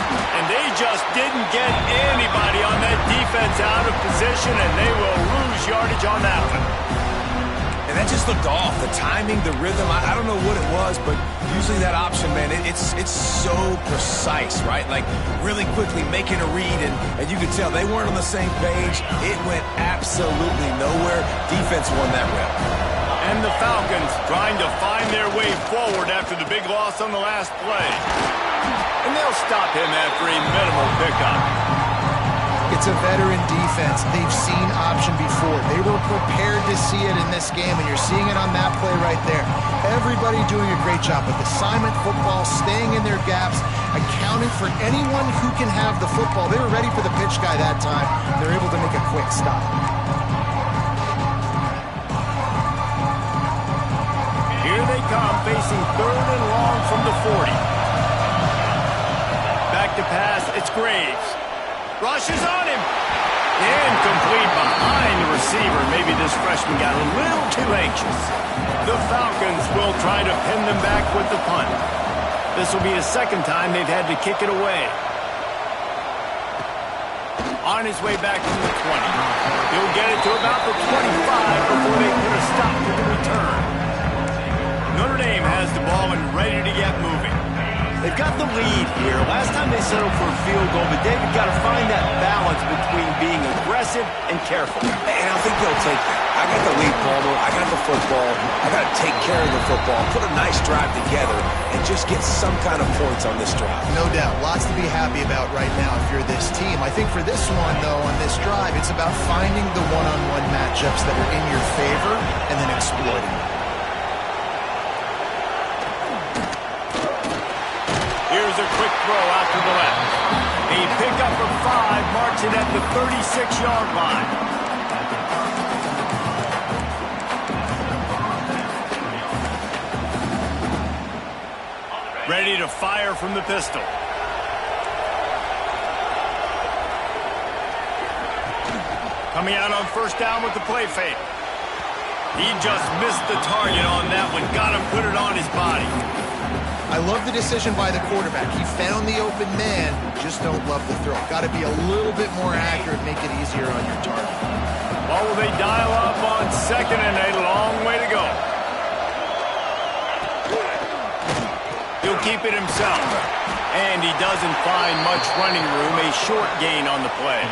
And they just didn't get anybody on that defense out of position, and they will lose yardage on that one. And that just looked off. The timing, the rhythm, I don't know what it was, but usually that option, man, it's so precise, right? Like really quickly making a read, and you could tell they weren't on the same page. It went absolutely nowhere. Defense won that rep. And the Falcons trying to find their way forward after the big loss on the last play. And they'll stop him after a minimal pickup. It's a veteran defense. They've seen option before. They were prepared to see it in this game, and you're seeing it on that play right there. Everybody doing a great job with assignment football, staying in their gaps, accounting for anyone who can have the football. They were ready for the pitch guy that time. They're able to make a quick stop. Here they come, facing 3rd and long from the 40. Back to pass, it's Graves. Rushes on him. Incomplete behind the receiver. Maybe this freshman got a little too anxious. The Falcons will try to pin them back with the punt. This will be the second time they've had to kick it away. On his way back from the 20. He'll get it to about the 25 before they put a stop to the return. Notre Dame has the ball and ready to get moving. They've got the lead here. Last time they settled for a field goal, but David got to find that balance between being aggressive and careful. And I think they'll take that. I got the lead, Palmer. I got the football. I got to take care of the football, put a nice drive together, and just get some kind of points on this drive. No doubt. Lots to be happy about right now if you're this team. I think for this one, though, on this drive, it's about finding the one-on-one matchups that are in your favor and then exploiting them. Here's a quick throw out to the left. A pickup of 5, marching at the 36-yard line. Ready to fire from the pistol. Coming out on first down with the play fake. He just missed the target on that one. Got him, put it on his body. I love the decision by the quarterback. He found the open man, just don't love the throw. Got to be a little bit more accurate, make it easier on your target. Well, will they dial up on second and a long way to go? He'll keep it himself. And he doesn't find much running room, a short gain on the play.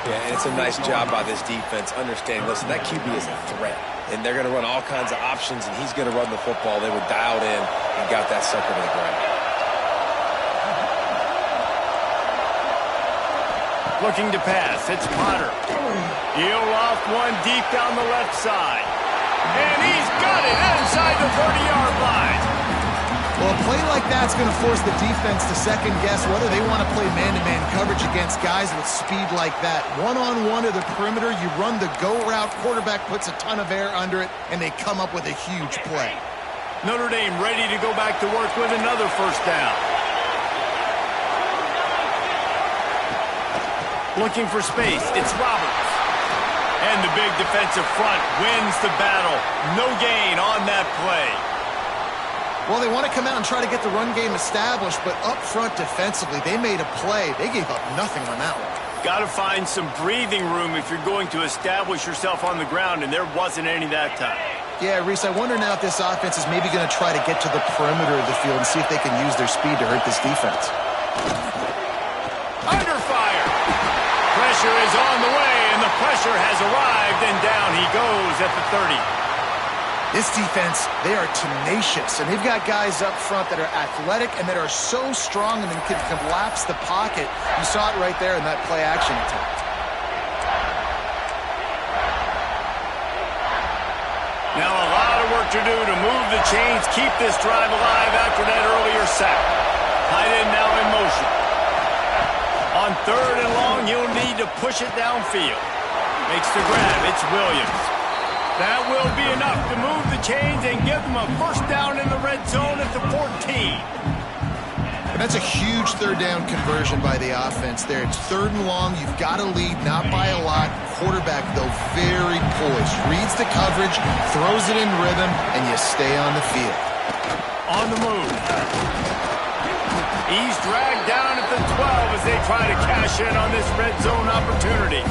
Yeah, and it's a nice job by this defense understanding, listen, that QB is a threat. And they're going to run all kinds of options, and he's going to run the football. They were dialed in and got that sucker to the ground. Looking to pass, it's Potter. He'll off one deep down the left side. And he's got it inside the 30-yard line. Well, a play like that's going to force the defense to second-guess whether they want to play man-to-man coverage against guys with speed like that. One-on-one to the perimeter, you run the go route, quarterback puts a ton of air under it, and they come up with a huge play. Notre Dame ready to go back to work with another first down. Looking for space, it's Roberts. And the big defensive front wins the battle. No gain on that play. Well, they want to come out and try to get the run game established, but up front defensively, they made a play. They gave up nothing on that one. Got to find some breathing room if you're going to establish yourself on the ground, and there wasn't any that time. Yeah, Reese, I wonder now if this offense is maybe going to try to get to the perimeter of the field and see if they can use their speed to hurt this defense. Under fire. Pressure is on the way, and the pressure has arrived, and down he goes at the 30. This defense, they are tenacious, and they've got guys up front that are athletic and that are so strong and can collapse the pocket. You saw it right there in that play-action attempt. Now a lot of work to do to move the chains, keep this drive alive after that earlier sack. Tight end now in motion. On third and long, he'll need to push it downfield. Makes the grab. It's Williams. That will be enough to move the chains and give them a first down in the red zone at the 14. And that's a huge third down conversion by the offense there. It's third and long. You've got to lead, not by a lot. Quarterback, though, very poised. Reads the coverage, throws it in rhythm, and you stay on the field. On the move. He's dragged down at the 12 as they try to cash in on this red zone opportunity.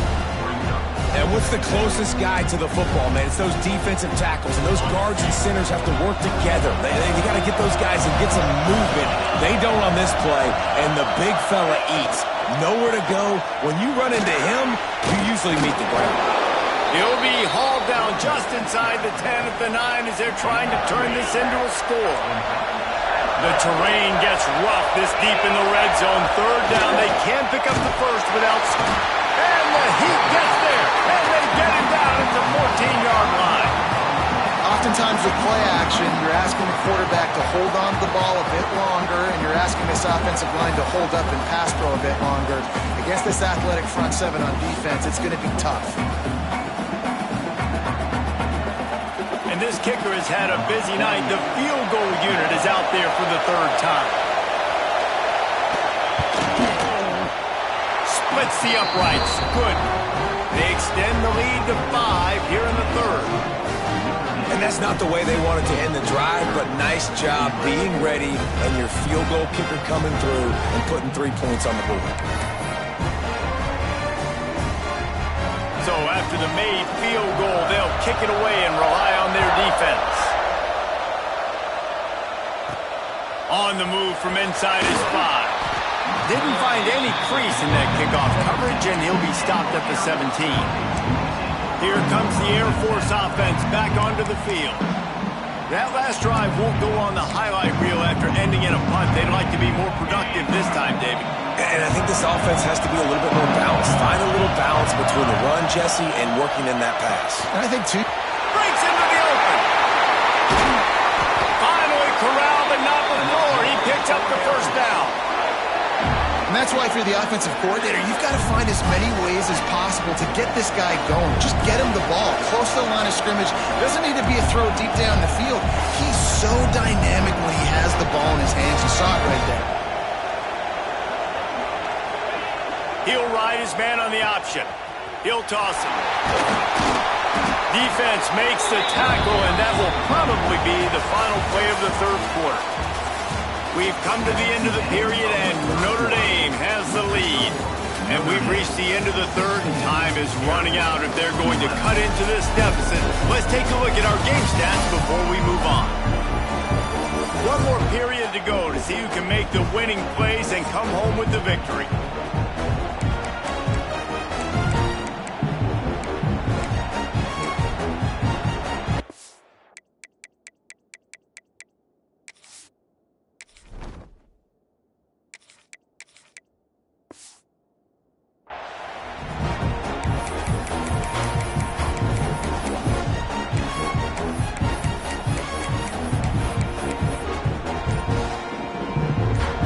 And what's the closest guy to the football, man? It's those defensive tackles, and those guards and centers have to work together. They got to get those guys and get some movement. They don't on this play, and the big fella eats. Nowhere to go. When you run into him, you usually meet the ground. He'll be hauled down just inside the 10 at the 9 as they're trying to turn this into a score. The terrain gets rough this deep in the red zone. Third down, they can't pick up the first without... And the heat gets there, and they get him down at the 14-yard line. Oftentimes with play action, you're asking the quarterback to hold on to the ball a bit longer, and you're asking this offensive line to hold up and pass pro a bit longer. Against this athletic front seven on defense, it's going to be tough. And this kicker has had a busy night. The field goal unit is out there for the third time. Splits the uprights. Good. They extend the lead to 5 here in the third. And that's not the way they wanted to end the drive, but nice job being ready and your field goal kicker coming through and putting 3 points on the board. So after the made field goal, they'll kick it away and rely on their defense. On the move from inside his 5. Didn't find any crease in that kickoff coverage, and he'll be stopped at the 17. Here comes the Air Force offense back onto the field. That last drive won't go on the highlight reel after ending in a punt. They'd like to be more productive this time, David. And I think this offense has to be a little bit more balanced. Find a little balance between the run, Jesse, and working in that pass. And I think, too... Breaks into the open. Finally corralled, but not before. He picks up the first down. And that's why if you're the offensive coordinator, you've got to find as many ways as possible to get this guy going. Just get him the ball. Close to the line of scrimmage. Doesn't need to be a throw deep down the field. He's so dynamic when he has the ball in his hands. You saw it right there. He'll ride his man on the option. He'll toss it. Defense makes the tackle, and that will probably be the final play of the third quarter. We've come to the end of the period, and Notre Dame has the lead. And we've reached the end of the third, and time is running out if they're going to cut into this deficit. Let's take a look at our game stats before we move on. One more period to go to see who can make the winning plays and come home with the victory.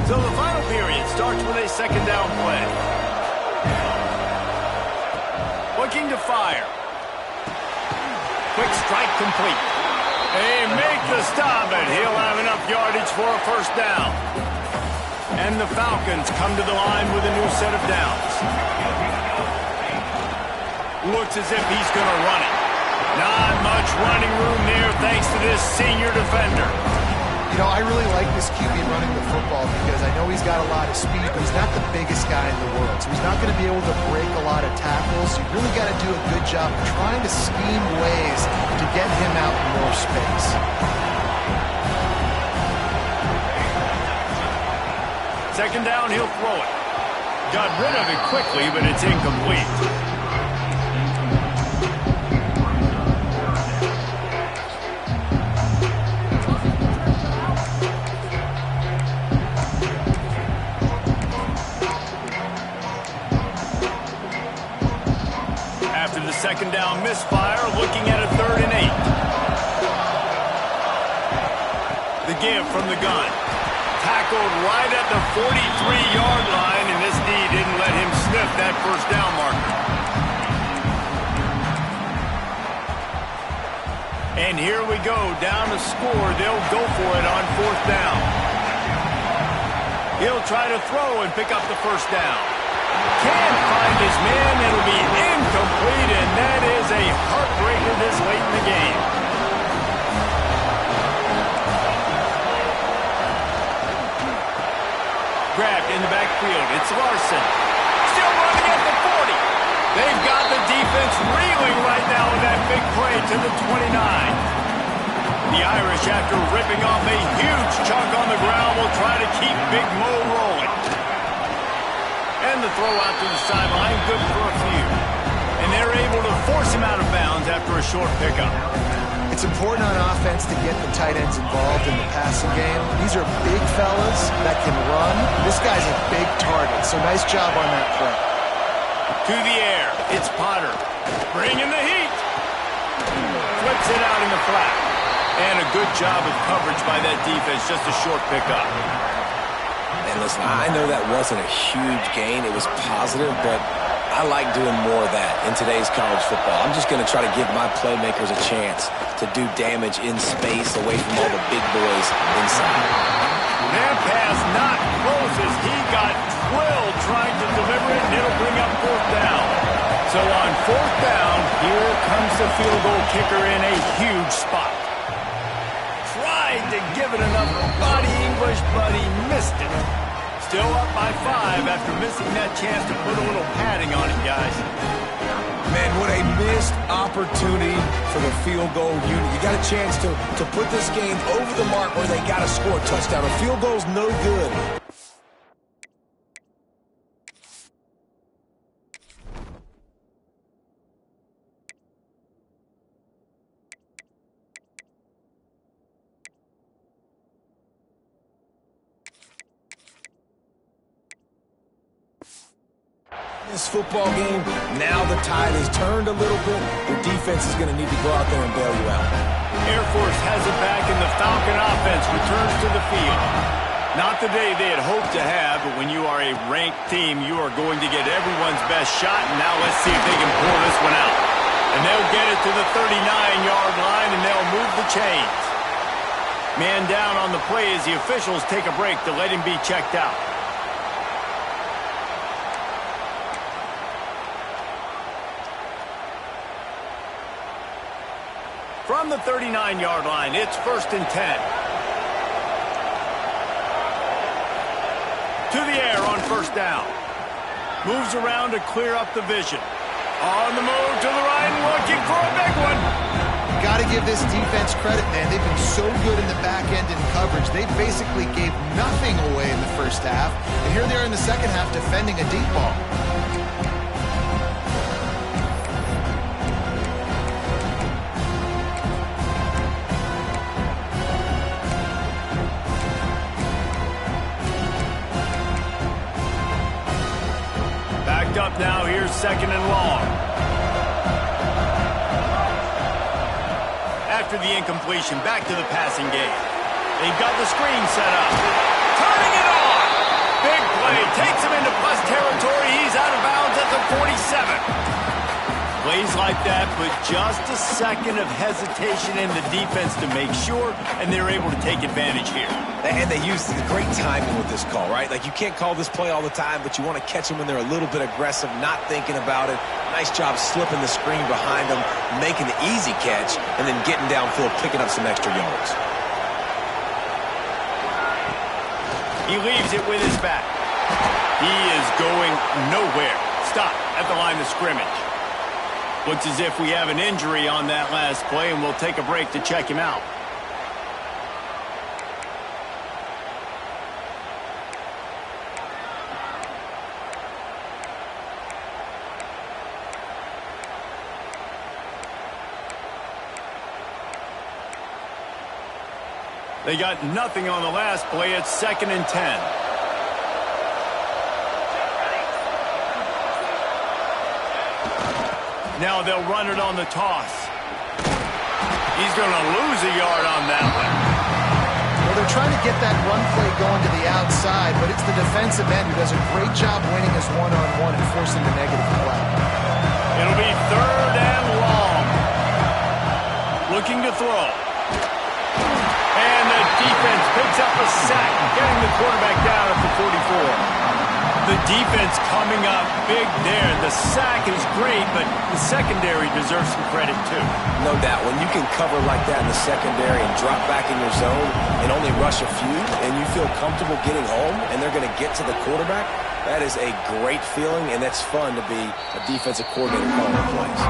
So the final period starts with a second down play. Looking to fire. Quick strike complete. They make the stop, and he'll have enough yardage for a first down. And the Falcons come to the line with a new set of downs. Looks as if he's going to run it. Not much running room there thanks to this senior defender. You know, I really like this QB running the football because I know he's got a lot of speed, but he's not the biggest guy in the world. So he's not going to be able to break a lot of tackles. You really got to do a good job of trying to scheme ways to get him out in more space. Second down, he'll throw it. Got rid of it quickly, but it's incomplete. After the second down misfire, looking at a 3rd and 8. The give from the gun. Tackled right at the 43-yard line, and this D didn't let him sniff that first down marker. And here we go, down to score. They'll go for it on 4th down. He'll try to throw and pick up the first down. Can't find his man. It'll be incomplete, and that is a heartbreaker this late in the game. Grabbed in the backfield. It's Larson. Still running at the 40. They've got the defense reeling right now with that big play to the 29. The Irish, after ripping off a huge chunk on the ground, will try to keep Big Mo rolling. And the throw out to the sideline, good for a few. And they're able to force him out of bounds after a short pickup. It's important on offense to get the tight ends involved in the passing game. These are big fellas that can run. This guy's a big target, so nice job on that play. To the air, it's Potter. Bringing the heat. Flips it out in the flat. And a good job of coverage by that defense, just a short pickup. And listen, I know that wasn't a huge gain. It was positive, but I like doing more of that in today's college football. I'm just going to try to give my playmakers a chance to do damage in space away from all the big boys inside. That pass not close as he got drilled trying to deliver it, and it'll bring up 4th down. So on 4th down, here comes the field goal kicker in a huge spot. Tried to give it enough body English, but he missed it. Still up by 5 after missing that chance to put a little padding on it, guys. Man, what a missed opportunity for the field goal unit. You got a chance to put this game over the mark where they got to score a touchdown. A field goal's no good. This football game, now the tide has turned a little bit. The defense is going to need to go out there and bail you out. Air Force has it back, and the Falcon offense returns to the field. Not the day they had hoped to have, but when you are a ranked team, you are going to get everyone's best shot, and now let's see if they can pull this one out. And they'll get it to the 39-yard line, and they'll move the chains. Man down on the play as the officials take a break to let him be checked out. From the 39-yard line, it's 1st and 10. To the air on 1st down. Moves around to clear up the vision. On the move to the right, looking for a big one. Got to give this defense credit, man. They've been so good in the back end in coverage. They basically gave nothing away in the first half. And here they are in the second half defending a deep ball. Backed up now. Here's 2nd and long. After the incompletion, back to the passing game. They've got the screen set up. Turning it on! Big play. Takes him into plus territory. He's out of bounds at the 47. Plays like that, but just a second of hesitation in the defense to make sure, and they're able to take advantage here. And they used great timing with this call, right? Like, you can't call this play all the time, but you want to catch them when they're a little bit aggressive, not thinking about it. Nice job slipping the screen behind them, making the easy catch, and then getting downfield, picking up some extra yards. He leaves it with his back. He is going nowhere. Stop at the line of scrimmage. Looks as if we have an injury on that last play, and we'll take a break to check him out. They got nothing on the last play. It's 2nd and 10. Now they'll run it on the toss. He's going to lose a yard on that one. Well, they're trying to get that run play going to the outside, but it's the defensive end who does a great job winning his one-on-one and forcing the negative play. It'll be 3rd and long. Looking to throw. And the defense picks up a sack, getting the quarterback down at the 44. The defense coming up big there. The sack is great, but the secondary deserves some credit too. No doubt. When you can cover like that in the secondary and drop back in your zone and only rush a few, and you feel comfortable getting home, and they're going to get to the quarterback, that is a great feeling, and that's fun to be a defensive coordinator calling plays.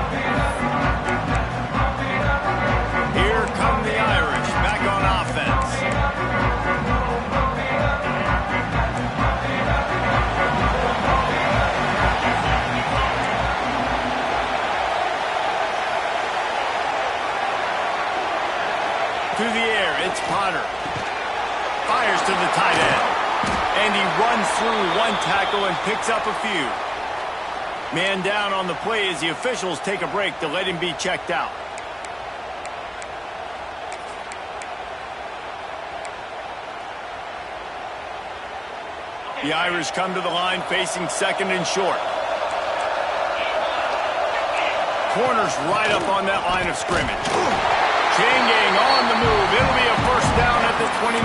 Here come the Irish, back on offense. Through the air, it's Potter. Fires to the tight end. And he runs through one tackle and picks up a few. Man down on the play as the officials take a break to let him be checked out. The Irish come to the line facing 2nd and short. Corners right up on that line of scrimmage. Changing on the move. It'll be a 1st down at the 29.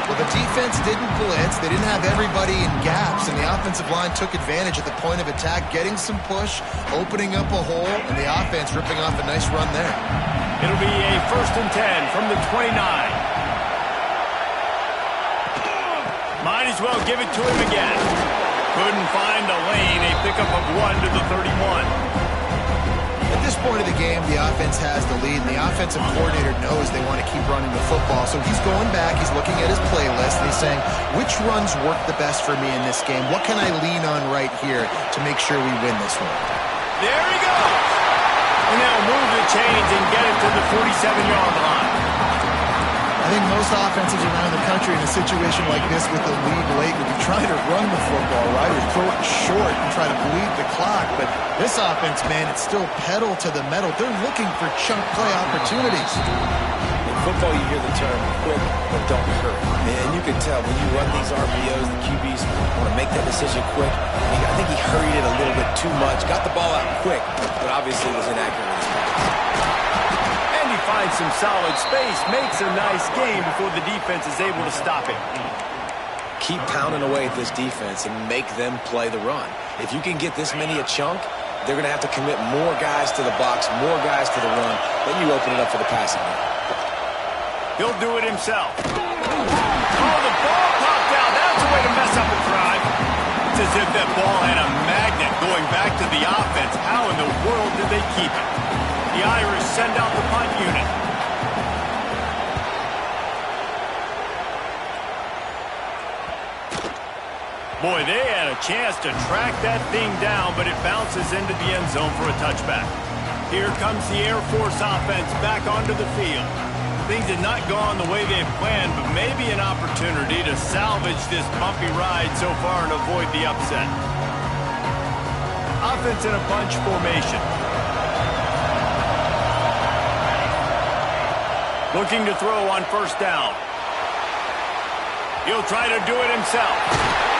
Well, the defense didn't blitz. They didn't have everybody in gaps, and the offensive line took advantage at the point of attack, getting some push, opening up a hole, and the offense ripping off a nice run there. It'll be a 1st and 10 from the 29. Might as well give it to him again. Couldn't find a lane. A pickup of 1 to the 31. At this point of the game, the offense has the lead, and the offensive coordinator knows they want to keep running the football. So he's going back, he's looking at his playlist, and he's saying, which runs work the best for me in this game? What can I lean on right here to make sure we win this one? There he goes. And they'll move the chains and get it to the 47-yard line. I think most offenses around the country in a situation like this with the lead late would be trying to run the football, right? Or throw it short and try to bleed the clock. But this offense, man, it's still pedal to the metal. They're looking for chunk play opportunities. In football, you hear the term quick, but don't hurry. And you can tell when you run these RPOs, the QBs want to make that decision quick. I think he hurried it a little bit too much, got the ball out quick, but obviously was inaccurate with his pass. And he finds some solid space, makes a nice game before the defense is able to stop it. Keep pounding away at this defense and make them play the run. If you can get this many a chunk, they're going to have to commit more guys to the box, more guys to the run. Then you open it up for the passing game. He'll do it himself. Oh, the ball popped out. That's a way to mess up a drive. It's as if that ball had a magnet going back to the offense. How in the world did they keep it? The Irish send out the punt unit. Boy, they had a chance to track that thing down, but it bounces into the end zone for a touchback. Here comes the Air Force offense back onto the field. Things did not go on the way they had planned, but maybe an opportunity to salvage this bumpy ride so far and avoid the upset. Offense in a bunch formation. Looking to throw on first down. He'll try to do it himself.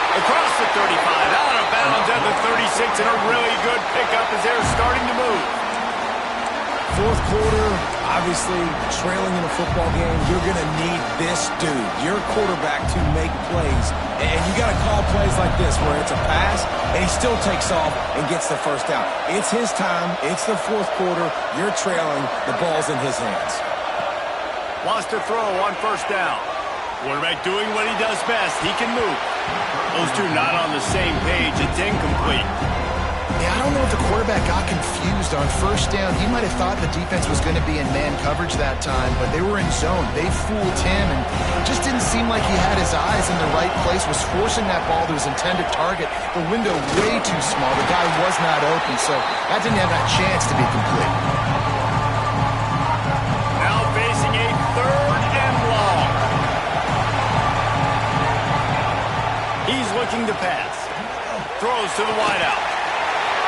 Across the 35, out of bounds at the 36, and a really good pickup as they're starting to move. Fourth quarter, obviously trailing in a football game, you're going to need this dude, your quarterback, to make plays. And you got to call plays like this where it's a pass and he still takes off and gets the first down. It's his time. It's the fourth quarter. You're trailing. The ball's in his hands. Wants to throw on first down. Quarterback doing what he does best. He can move. Those two not on the same page. It's incomplete. Yeah, I don't know if the quarterback got confused on first down. He might have thought the defense was going to be in man coverage that time, but they were in zone. They fooled him, and it just didn't seem like he had his eyes in the right place, was forcing that ball to his intended target. The window way too small. The guy was not open, so that didn't have that chance to be complete. Now facing a third and long. He's looking to pass. Throws to the wideout.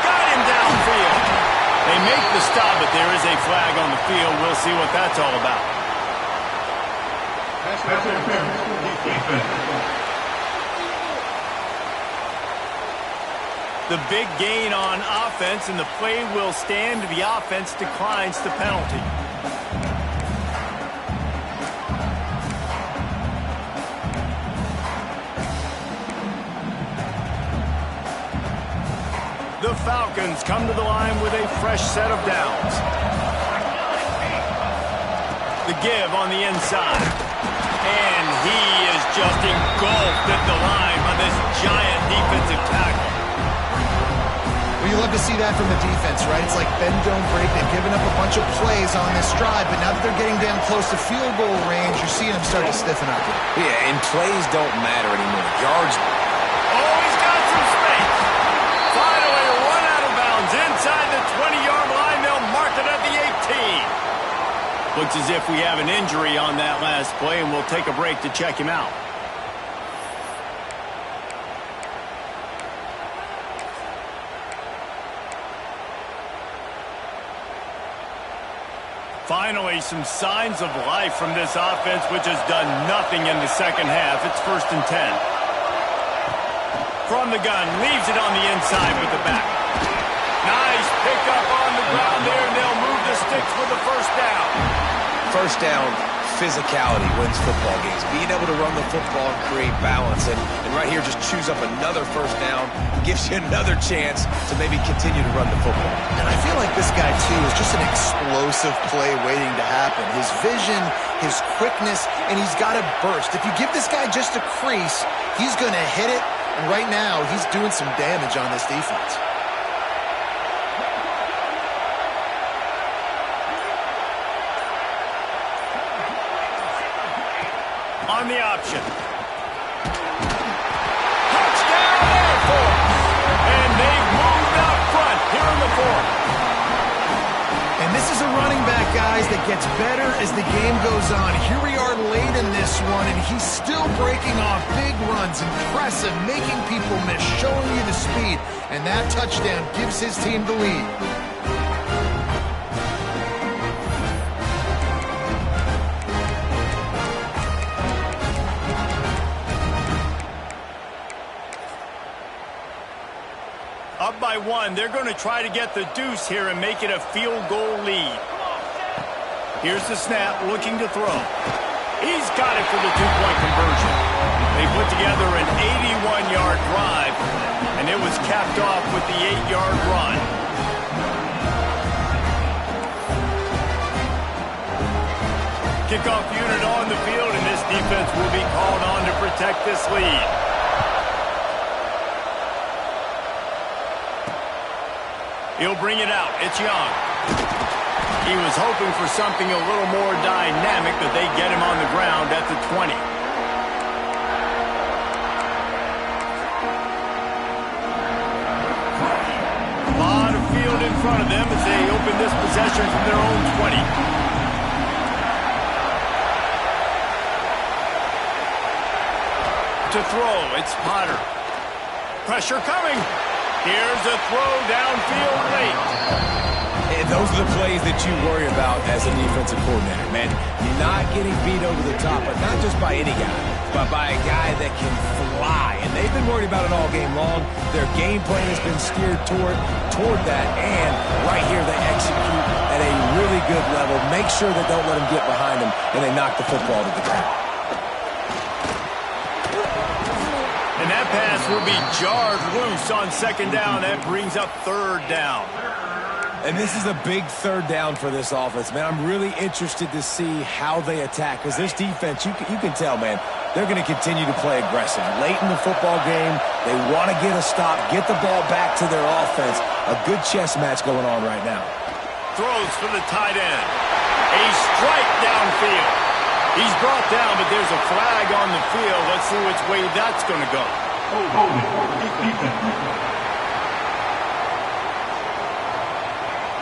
Got him downfield. They make the stop, but there is a flag on the field. We'll see what that's all about. The big gain on offense, and the play will stand. The offense declines the penalty. The Falcons come to the line with a fresh set of downs. The give on the inside. And he is just engulfed at the line by this giant defensive tackle. Well, you love to see that from the defense, right? It's like bend, don't break. They've given up a bunch of plays on this drive, but now that they're getting damn close to field goal range, you're seeing them start to stiffen up. Yeah, and plays don't matter anymore. Yards. Oh, he's got some space. Finally, a run out of bounds inside the 20-yard line. They'll mark it at the 18. Looks as if we have an injury on that last play, and we'll take a break to check him out. Finally, some signs of life from this offense, which has done nothing in the second half. It's 1st and 10. From the gun, leaves it on the inside with the back. Nice pickup on the ground there, and they'll move the sticks with the first down. First down, physicality wins football games. Being able to run the football and create balance. And right here, just choose up another first down. Gives you another chance to maybe continue to run the football. And I feel like this guy, too, is just an explosive play waiting to happen. His vision, his quickness, and he's got a burst. If you give this guy just a crease, he's going to hit it. And right now, he's doing some damage on this defense. On the option. Touchdown Air Force! And they've moved out front here in the fourth. And this is a running back, guys, that gets better as the game goes on. Here we are late in this one, and he's still breaking off big runs. Impressive, making people miss, showing you the speed. And that touchdown gives his team the lead. Up by one, they're going to try to get the deuce here and make it a field goal lead. Here's the snap, looking to throw. He's got it for the two-point conversion. They put together an 81-yard drive, and it was capped off with the 8-yard run. Kickoff unit on the field, and this defense will be called on to protect this lead. He'll bring it out. It's Young. He was hoping for something a little more dynamic, but they get him on the ground at the 20. A lot of field in front of them as they open this possession from their own 20. To throw, it's Potter. Pressure coming. Here's a throw downfield late. And those are the plays that you worry about as a defensive coordinator, man. You're not getting beat over the top, but not just by any guy, but by a guy that can fly. And they've been worried about it all game long. Their game plan has been steered toward that, and right here they execute at a really good level. Make sure they don't let them get behind them, and they knock the football to the ground. And that pass will be jarred loose on second down. That brings up third down. And this is a big third down for this offense, man. I'm really interested to see how they attack, because this defense, you can tell, man, they're going to continue to play aggressive. Late in the football game, they want to get a stop, get the ball back to their offense. A good chess match going on right now. Throws for the tight end. A strike downfield. He's brought down, but there's a flag on the field. Let's see which way that's going to go.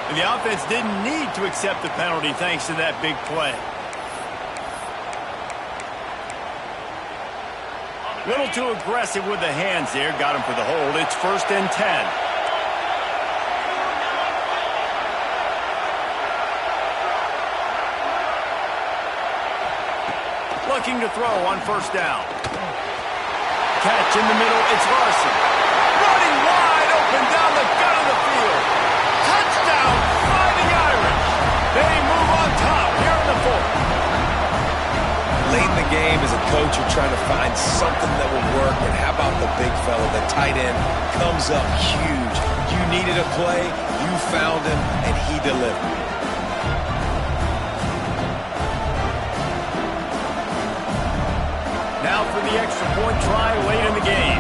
And the offense didn't need to accept the penalty thanks to that big play. Little too aggressive with the hands there. Got him for the hold. It's 1st and 10. Looking to throw on 1st down. Catch in the middle. It's Larson. Running wide open down the gut of the field. Touchdown, Fighting Irish. They move on top here in the 4th. Late in the game, as a coach, you're trying to find something that will work. And how about the big fella, the tight end, comes up huge. You needed a play, you found him, and he delivered. Now for the extra point try late in the game.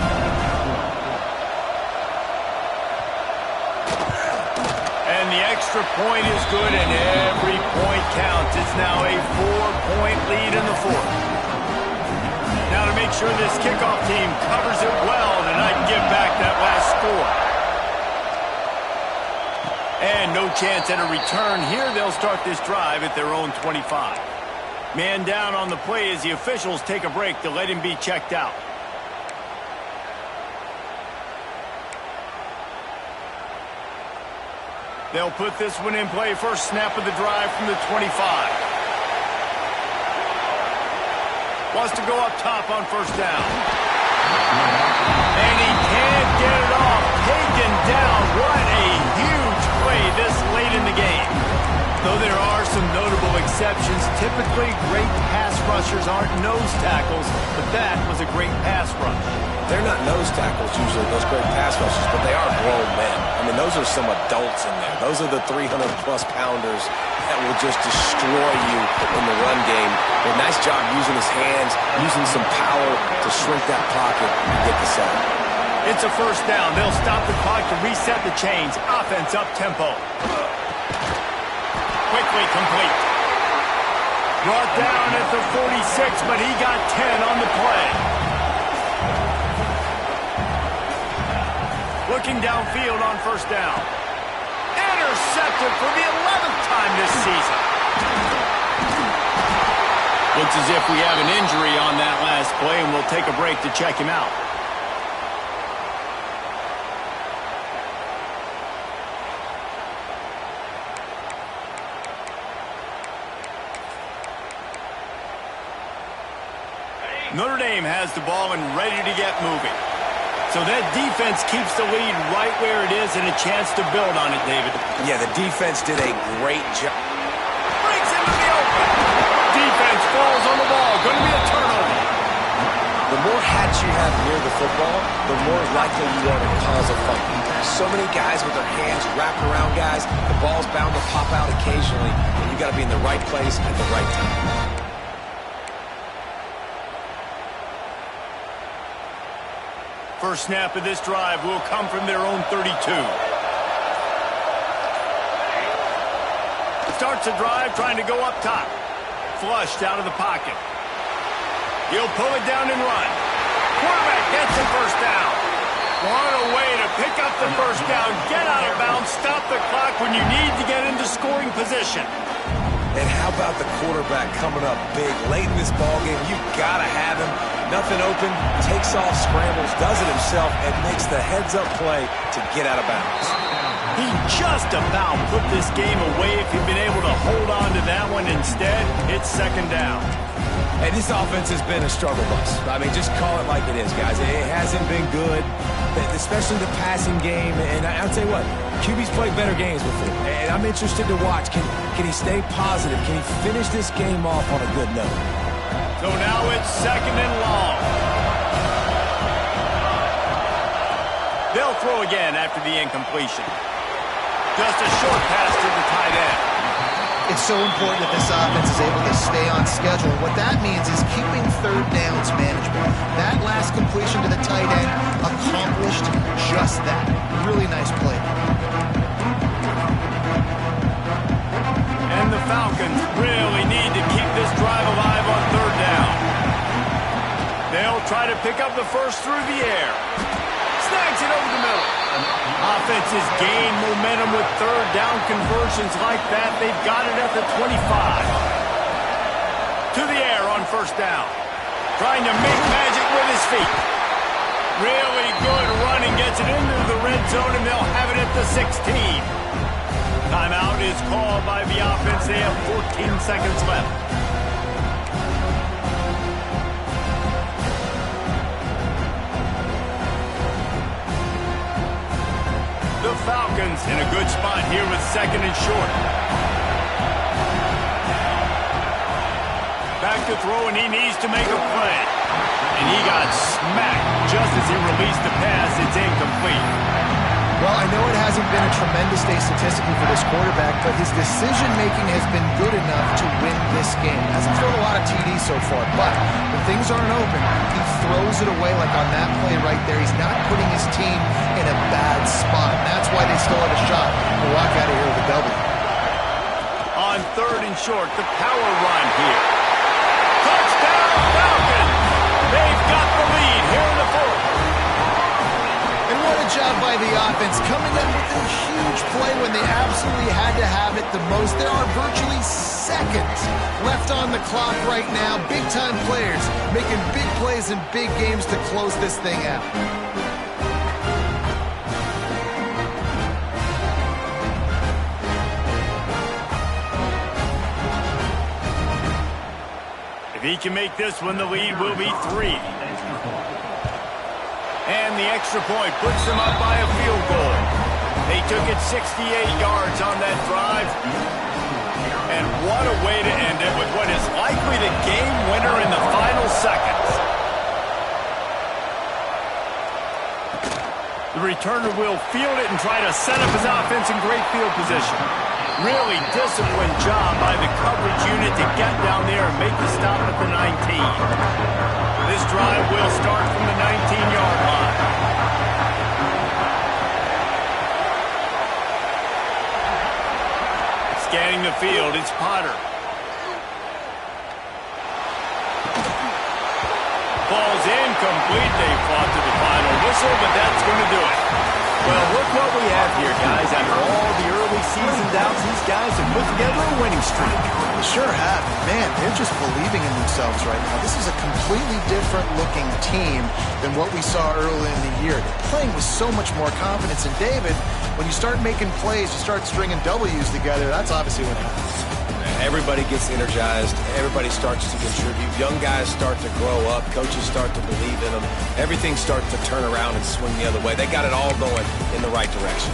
And the extra point is good, and every point counts. It's now a 4-point lead in the 4th. Now to make sure this kickoff team covers it well tonight and give back that last score. And no chance at a return here. They'll start this drive at their own 25. Man down on the play as the officials take a break to let him be checked out. They'll put this one in play. First snap of the drive from the 25. Wants to go up top on 1st down. And he can't get it off. Taken down. What a huge play this late in the game. Though there are some notable exceptions, typically great pass rushers aren't nose tackles, but that was a great pass rush. They're not nose tackles usually, those great pass rushers, but they are grown men. I mean, those are some adults in there. Those are the 300-plus pounders that will just destroy you in the run game. But nice job using his hands, using some power to shrink that pocket and get the sack. It's a 1st down. They'll stop the clock to reset the chains. Offense up tempo. Quickly complete. Brought down at the 46, but he got 10 on the play. Looking downfield on 1st down. Intercepted for the 11th time this season. Looks as if we have an injury on that last play, and we'll take a break to check him out. Notre Dame has the ball and ready to get moving. So that defense keeps the lead right where it is and a chance to build on it, David. Yeah, the defense did a great job. Brings into the open. Defense falls on the ball. Going to be a turnover. The more hats you have near the football, the more likely you are to cause a fumble. So many guys with their hands wrapped around guys. The ball's bound to pop out occasionally, and you got to be in the right place at the right time. First snap of this drive will come from their own 32. Starts the drive trying to go up top. Flushed out of the pocket. He'll pull it down and run. Quarterback gets the first down. What a way to pick up the first down, get out of bounds, stop the clock when you need to get into scoring position. And how about the quarterback coming up big late in this ballgame? You've got to have him. Nothing open, takes off, scrambles, does it himself, and makes the heads-up play to get out of bounds. He just about put this game away if he'd been able to hold on to that one. Instead, it's second down. And this offense has been a struggle bus. I mean, just call it like it is, guys. It hasn't been good, especially the passing game. And I'll tell you what, QB's played better games before. And I'm interested to watch. Can he stay positive? Can he finish this game off on a good note? So now it's second and long. They'll throw again after the incompletion. Just a short pass to the tight end. It's so important that this offense is able to stay on schedule. What that means is keeping third downs manageable. That last completion to the tight end accomplished just that. Really nice play. And the Falcons really need to keep this drive alive on third down. They'll try to pick up the first through the air. Snags it over the middle. Offenses gain momentum with third down conversions like that. They've got it at the 25. To the air on first down. Trying to make magic with his feet. Really good running. Gets it into the red zone, and they'll have it at the 16. Timeout is called by the offense. They have 14 seconds left. The Falcons in a good spot here with second and short. Back to throw, and he needs to make a play. And he got smacked just as he released the pass. It's incomplete. Well, I know it hasn't been a tremendous day statistically for this quarterback, but his decision-making has been good enough to win this game. Hasn't thrown a lot of TDs so far, but when things aren't open, he throws it away like on that play right there. He's not putting his team in a bad spot. And that's why they still have a shot to walk out of here with a W. On third and short, the power run here. Touchdown, Falcons! They've got the lead here in the fourth. And what a job by the offense, coming up with a huge play when they absolutely had to have it the most. There are virtually seconds left on the clock right now. Big-time players making big plays in big games to close this thing out. If he can make this one, the lead will be 3. And the extra point puts them up by a field goal. They took it 68 yards on that drive. And what a way to end it with what is likely the game winner in the final seconds. The returner will field it and try to set up his offense in great field position. Really disciplined job by the coverage unit to get down there and make the stop at the 19. This drive will start from the 19-yard line. Scanning the field, it's Potter. Ball's incomplete. They fought to the final whistle, but that's going to do it. Well, look what we have here, guys. After all the early season doubts, these guys have put together a winning streak. They sure have. Man, they're just believing in themselves right now. This is a completely different-looking team than what we saw early in the year. They're playing with so much more confidence. And, David, when you start making plays, you start stringing W's together, that's obviously what happens. Everybody gets energized. Everybody starts to contribute. Young guys start to grow up. Coaches start to believe in them. Everything starts to turn around and swing the other way. They got it all going in the right direction.